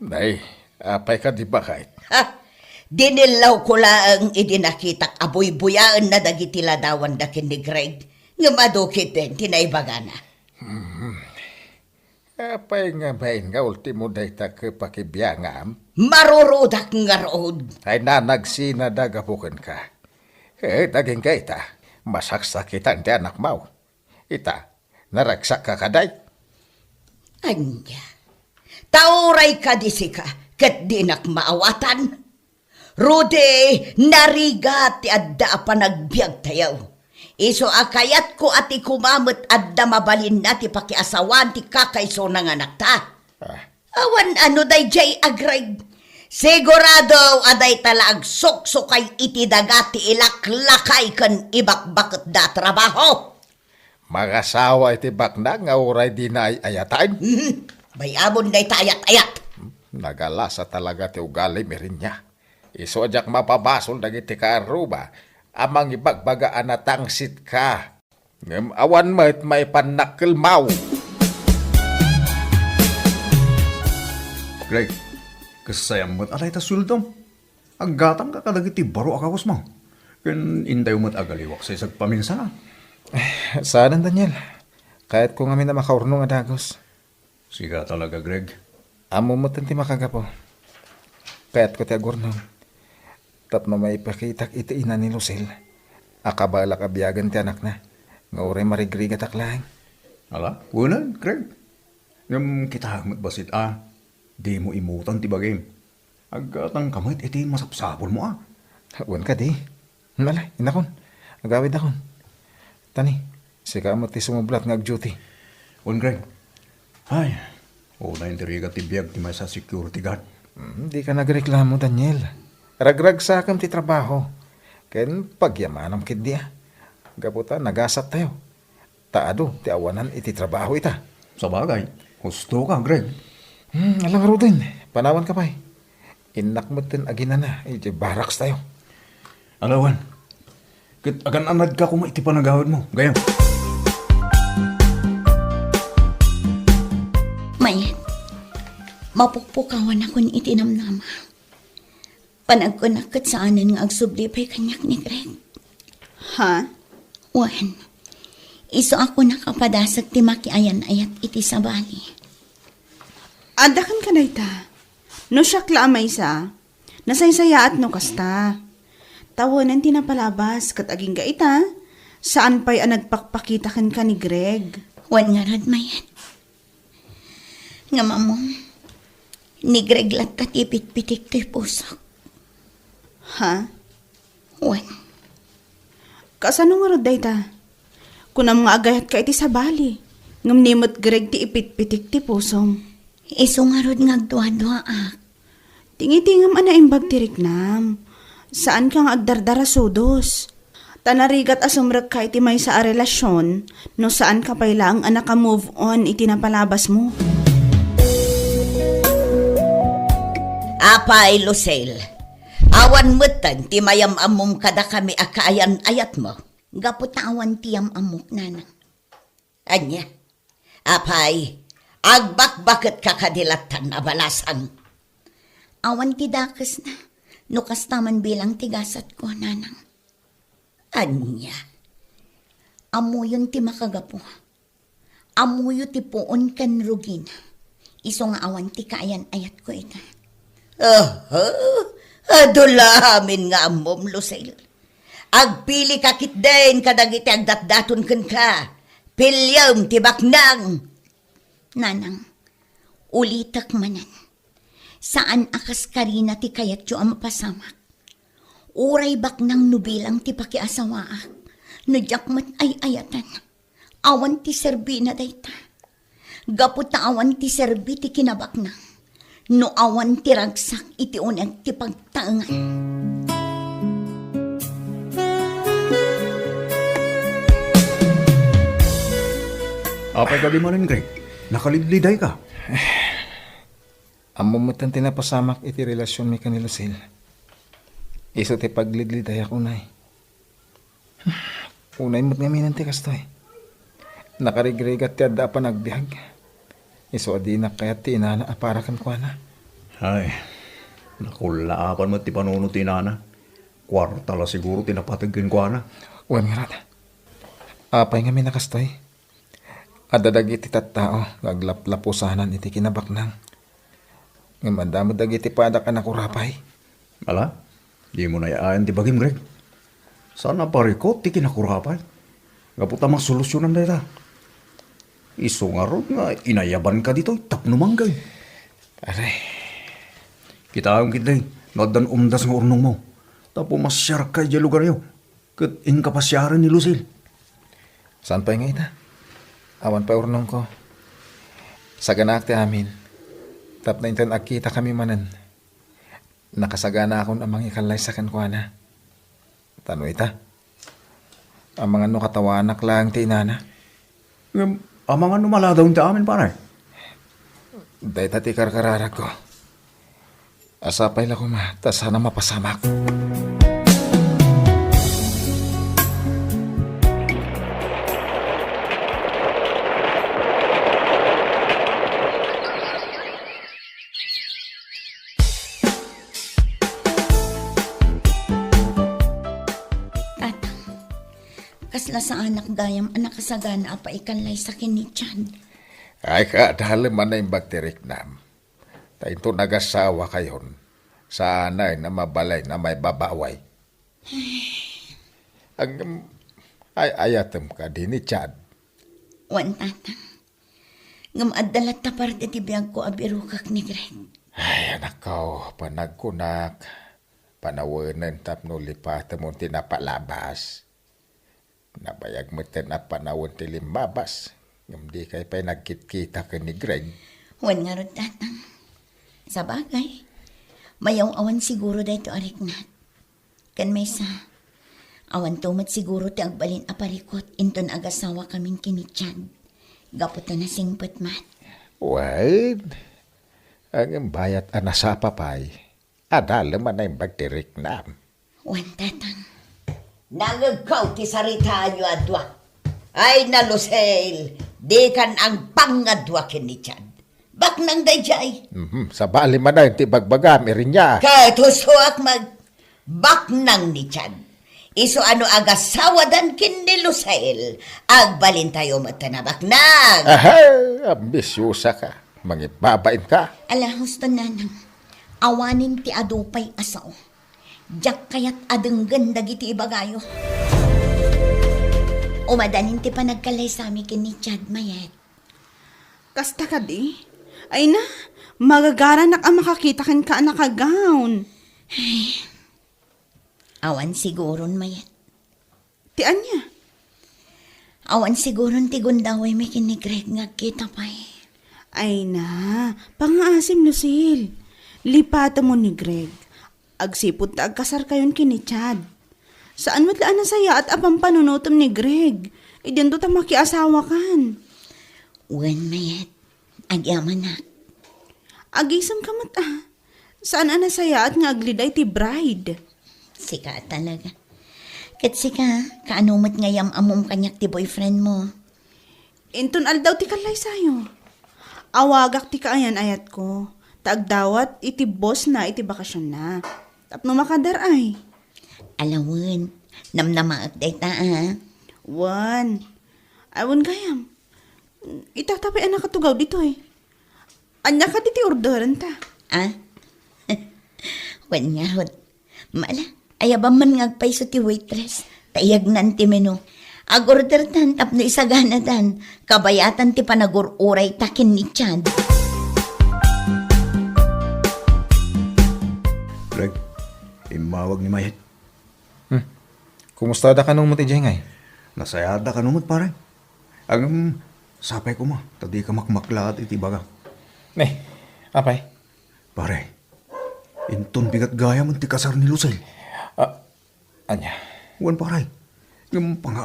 Nay, apay ka di ba kahit? Dinilaw ko lang idinakitak aboy-buyaan na dagiti ladawan dakin ni Greg. Nga madukit din, tinaibagana. Apay nga bayin nga ultimo day ta kapakibiyangam? Marurudak nga rood. Ay na nagsinadagapukan ka. Daging ka ita, masaksakitan ti anak mau. Ita, naragsak ka kaday. Anya, tauray ka disi ka, kat dinak maawatan. Rudy, narigat ti adda pa nagbiag tayaw. Iso akayat ko ati kumamot adda mabalin na ti pakiasawan ti kakaiso ng anak ta. Awan ano day jay agreg. Sigurado aday talag suksukay iti dagati ilaklakay kan ibakbakot da trabaho. Mag-asawa iti bakna nga uray di na ayatan. Bayabon day tayat-ayat. Nagalasa talaga ti ugali merin niya. Iso ajak mapabasol dagiti kaaruba. Amang ibagbagaan na tangsit ka. Ngem awan may panakil mau. Greg, kasayam mo't alay ta suldom. Aggatang ka kadagiti baro akakos mo. Ken inday mo't agaliwak sa isag paminsan. Saan, Daniel? Kahit kung amin na makaurno nga dagos. Siga talaga, Greg. Amo mo ti makagapo. Kaya't ko ti agurnong. Tapno may pakitak iti ina ni Lucille. Akabala kabiyagan ti anak na. Nga uray marigrigat aklang. Ala, wunan, Greg. Ngam kita hagmat basit di mo imutan ti bagim. Aggatang kamit iti masapsapol mo Wan ka di. Nalay, inakon. Agawid akon. Tani, sika mo ti sumublat nga ag-duty. Wan, Greg. Ay, una yung tirigat ti biyag ti may sa security guard. Di ka nagreklamo, Daniel. Ragrag sa akam ti trabaho. Ken pagyamanam kid dia. Gaputa, nagasat tayo. Taado, ti awanan iti trabaho ita. Sa bagay, gusto ka, Greg. Alang aro din. Panawan ka pa eh. Inak mo tin agina na. Iti barracks tayo. Alawan, kit agan anad ka kung iti panagawad mo. Gayam. Mayet, mapukpukawan ako ni itinamnama. Panagkunakat saanan nga agsublipay kanyak ni Greg. Ha? Wan, iso ako nakapadasag ti makiayan-ayat iti sabali. Adakan ka na ita. No siya klaamay sa, nasaysaya at no kasta. Tawanan tinapalabas kat aging ga ita, saan pa'y nagpakpakitakan ka ni Greg? Wan nga rad, Mayet. Nga mamong, ni Greg latat ipit-pitik to'y pusok. Ha? Wan, Kasano nga rod dayta? Kunam nga agayat ka iti sabali. Ngam nimot Greg ti ipit-pitik ti pusom. iso nga rod ngagdwa-dwa Tingitingam ana imbag ti riknam. Saan ka nga agdardara sudos? Tanarigat asumrag ka iti may sa relasyon no saan ka payla ang anak ka move on iti napalabas mo. Apay, Lucille. Awan mutan, ti mayam-amom kada kami akaayan ayat mo. Gaputawan tiyam amok nanang. Anya, apay, agbak-bakit kakadilatan abalasan. Awan ti dakas na, nukas taman bilang tigasat ko, nanang. Anya, amuyon ti makagapo. Amuyo ti puon kan rugin. Iso nga awan ti kaayan ayat ko ita. Adulamin nga amom, Lucille. Agpili ka kitdain kadagiti agdatdaton ken ka. Pilyam tibak nang. Nanang, ulitak manan. Saan akas karina ti kayat yu ang mapasamak. Uray bak nang nubilang ti pakiasawaak. Nadyak ay ayatan. Awan ti serbi na dayta. Gaputa awan ti serbi ti kinabak nang. No awan ti ragsak iti unang ti pagtaangan. Apay ka di mo rin, Greg. Nakalidliday ka. Amo mo tan tinapasamak iti relasyon mi kanila Lucille. Iso ti paglidliday ako na Unay mo't nga minanti kastoy. Nakarigrigat ti adda pa nagbiag. Iso adi na kaya ti inana aparakan kwa na. Ay, nakulaapan mo ti panunod ti nana. Kwarta la siguro tinapatagin ko na. Uwan nga rata. Apay nga minakastoy. Adadag iti tattao, gaglaplapusanan iti kinabaknang. Nga mandamo dag iti padak anak urapay. Ala, di mo na yaan ti bagim, Greg. Sana parikot ti kinakurapay. Gaputa magsolusyonan na ita. Iso nga ron nga inayaban ka dito, tapno manggay. Aray, Kita ang kitay, nadan umdas nga urnong mo. Tapo masyar ka dyan lugar yun. Kat inkapasyaran ni Lucille. saan pa nga ita? Awan pa urnong ko. Sa ganak ti amin. Tap na intan agkita kami manan. Nakasagana akong amang ikalay sa kankwana. Tano ita? Ang mga no katawanak lang ti inana. Amang ano maladaw ti amin, pare. Day tati karkararag ko. Asapay la ko ma, ta sana mapasamak. Kasla sa anak gayam anak kasagana apa ikanlay sa kinichan. Ay kaadalam man na yung bagtirik nam. Tainto nagasawa kayon. Sanay na mabalay na may babaway. Ay ayatem ka din ni Chad. Wan tatang. Ngam adalat ta parte ti biyag ko abirukak ni Greg. Ay anak ko, panagkunak. Panawanan tapno lipat mo tinapalabas. Nabayag mo na panawon ti limbabas. Ngam di kay pa'y nagkit-kita ka ni Greg. Wan nga ron tatang. Sa bagay. Mayaw awan siguro dahito ariknat. Kan may sa. Awan tumat siguro ti agbalin aparikot. Inton agasawa kaming kinitsyad. Gaputa na singpot mat. Wait. Ang bayat anasa papay. Adala man na yung bagtirik na. Wan tatang. Nangagaw ti sarita nyo adwa. Ay nalusel, di kan ang pangadwa kinichan. Bak nang dayjay. Sa bali man na yung tibagbagam, irin niya. Katusuak bak nang ni Chan. Iso ano agasawa dan kin ni Lusel. Agbalin tayo matanabak nang. Aha, ambisyosa ka. Mangibabain ka. Ala husto nanang. Awanin ti adupay asaw. Diyak kayat adenggan dagiti ibagayo. Umadanin ti panagkalay sa amin kin ni Chad Mayet. Kasta ka di? Ay na, magagara na ka makakita kin ka nakagawn. Awan siguron Mayet. Tian niya? Awan siguron ti gundaway may kin ni Greg nga kita pa'y. Ay na, pangaasim Lucille. Lipata mo ni Greg. Agsipot ta agkasar kayon kini Chad. Saan matlaan na saya at apang panunutom ni Greg? Idyan to ta makiasawa kan. Wan Mayet. Agyaman na. Agisam ka mat ah. Saan ana saya at nga agliday ti bride? Sika talaga. Kat sika, kaanumat ngayam amom kanyak ti boyfriend mo. Inton aldaw ti kalay sayo. Awagak ti kaayan ayat ko. Tagdawat iti boss na iti bakasyon na. Tapno makadar ay. Alawan, namnamaak day ta ah. Wan. Awan gayam. Itatapay anak katugaw dito eh. Anya ka diti orderan ta. Ah? Wan nga hod. Mala, ayabang man ngagpay so ti waitress. Tayag nan ti menu. Agorder tan tapno isagana tan. Kabayatan ti panagururay takin ni Chad. Greg, imawag ni Mayet. Kumusta da ka nung mati ngay? Nasayada ka numot pare. Ang sapay ko ma, tadi ka makmaklat iti baga. Apay? Pare, inton bigat gaya mo ti kasar ni Lucel. Anya? Wan pare, yung pang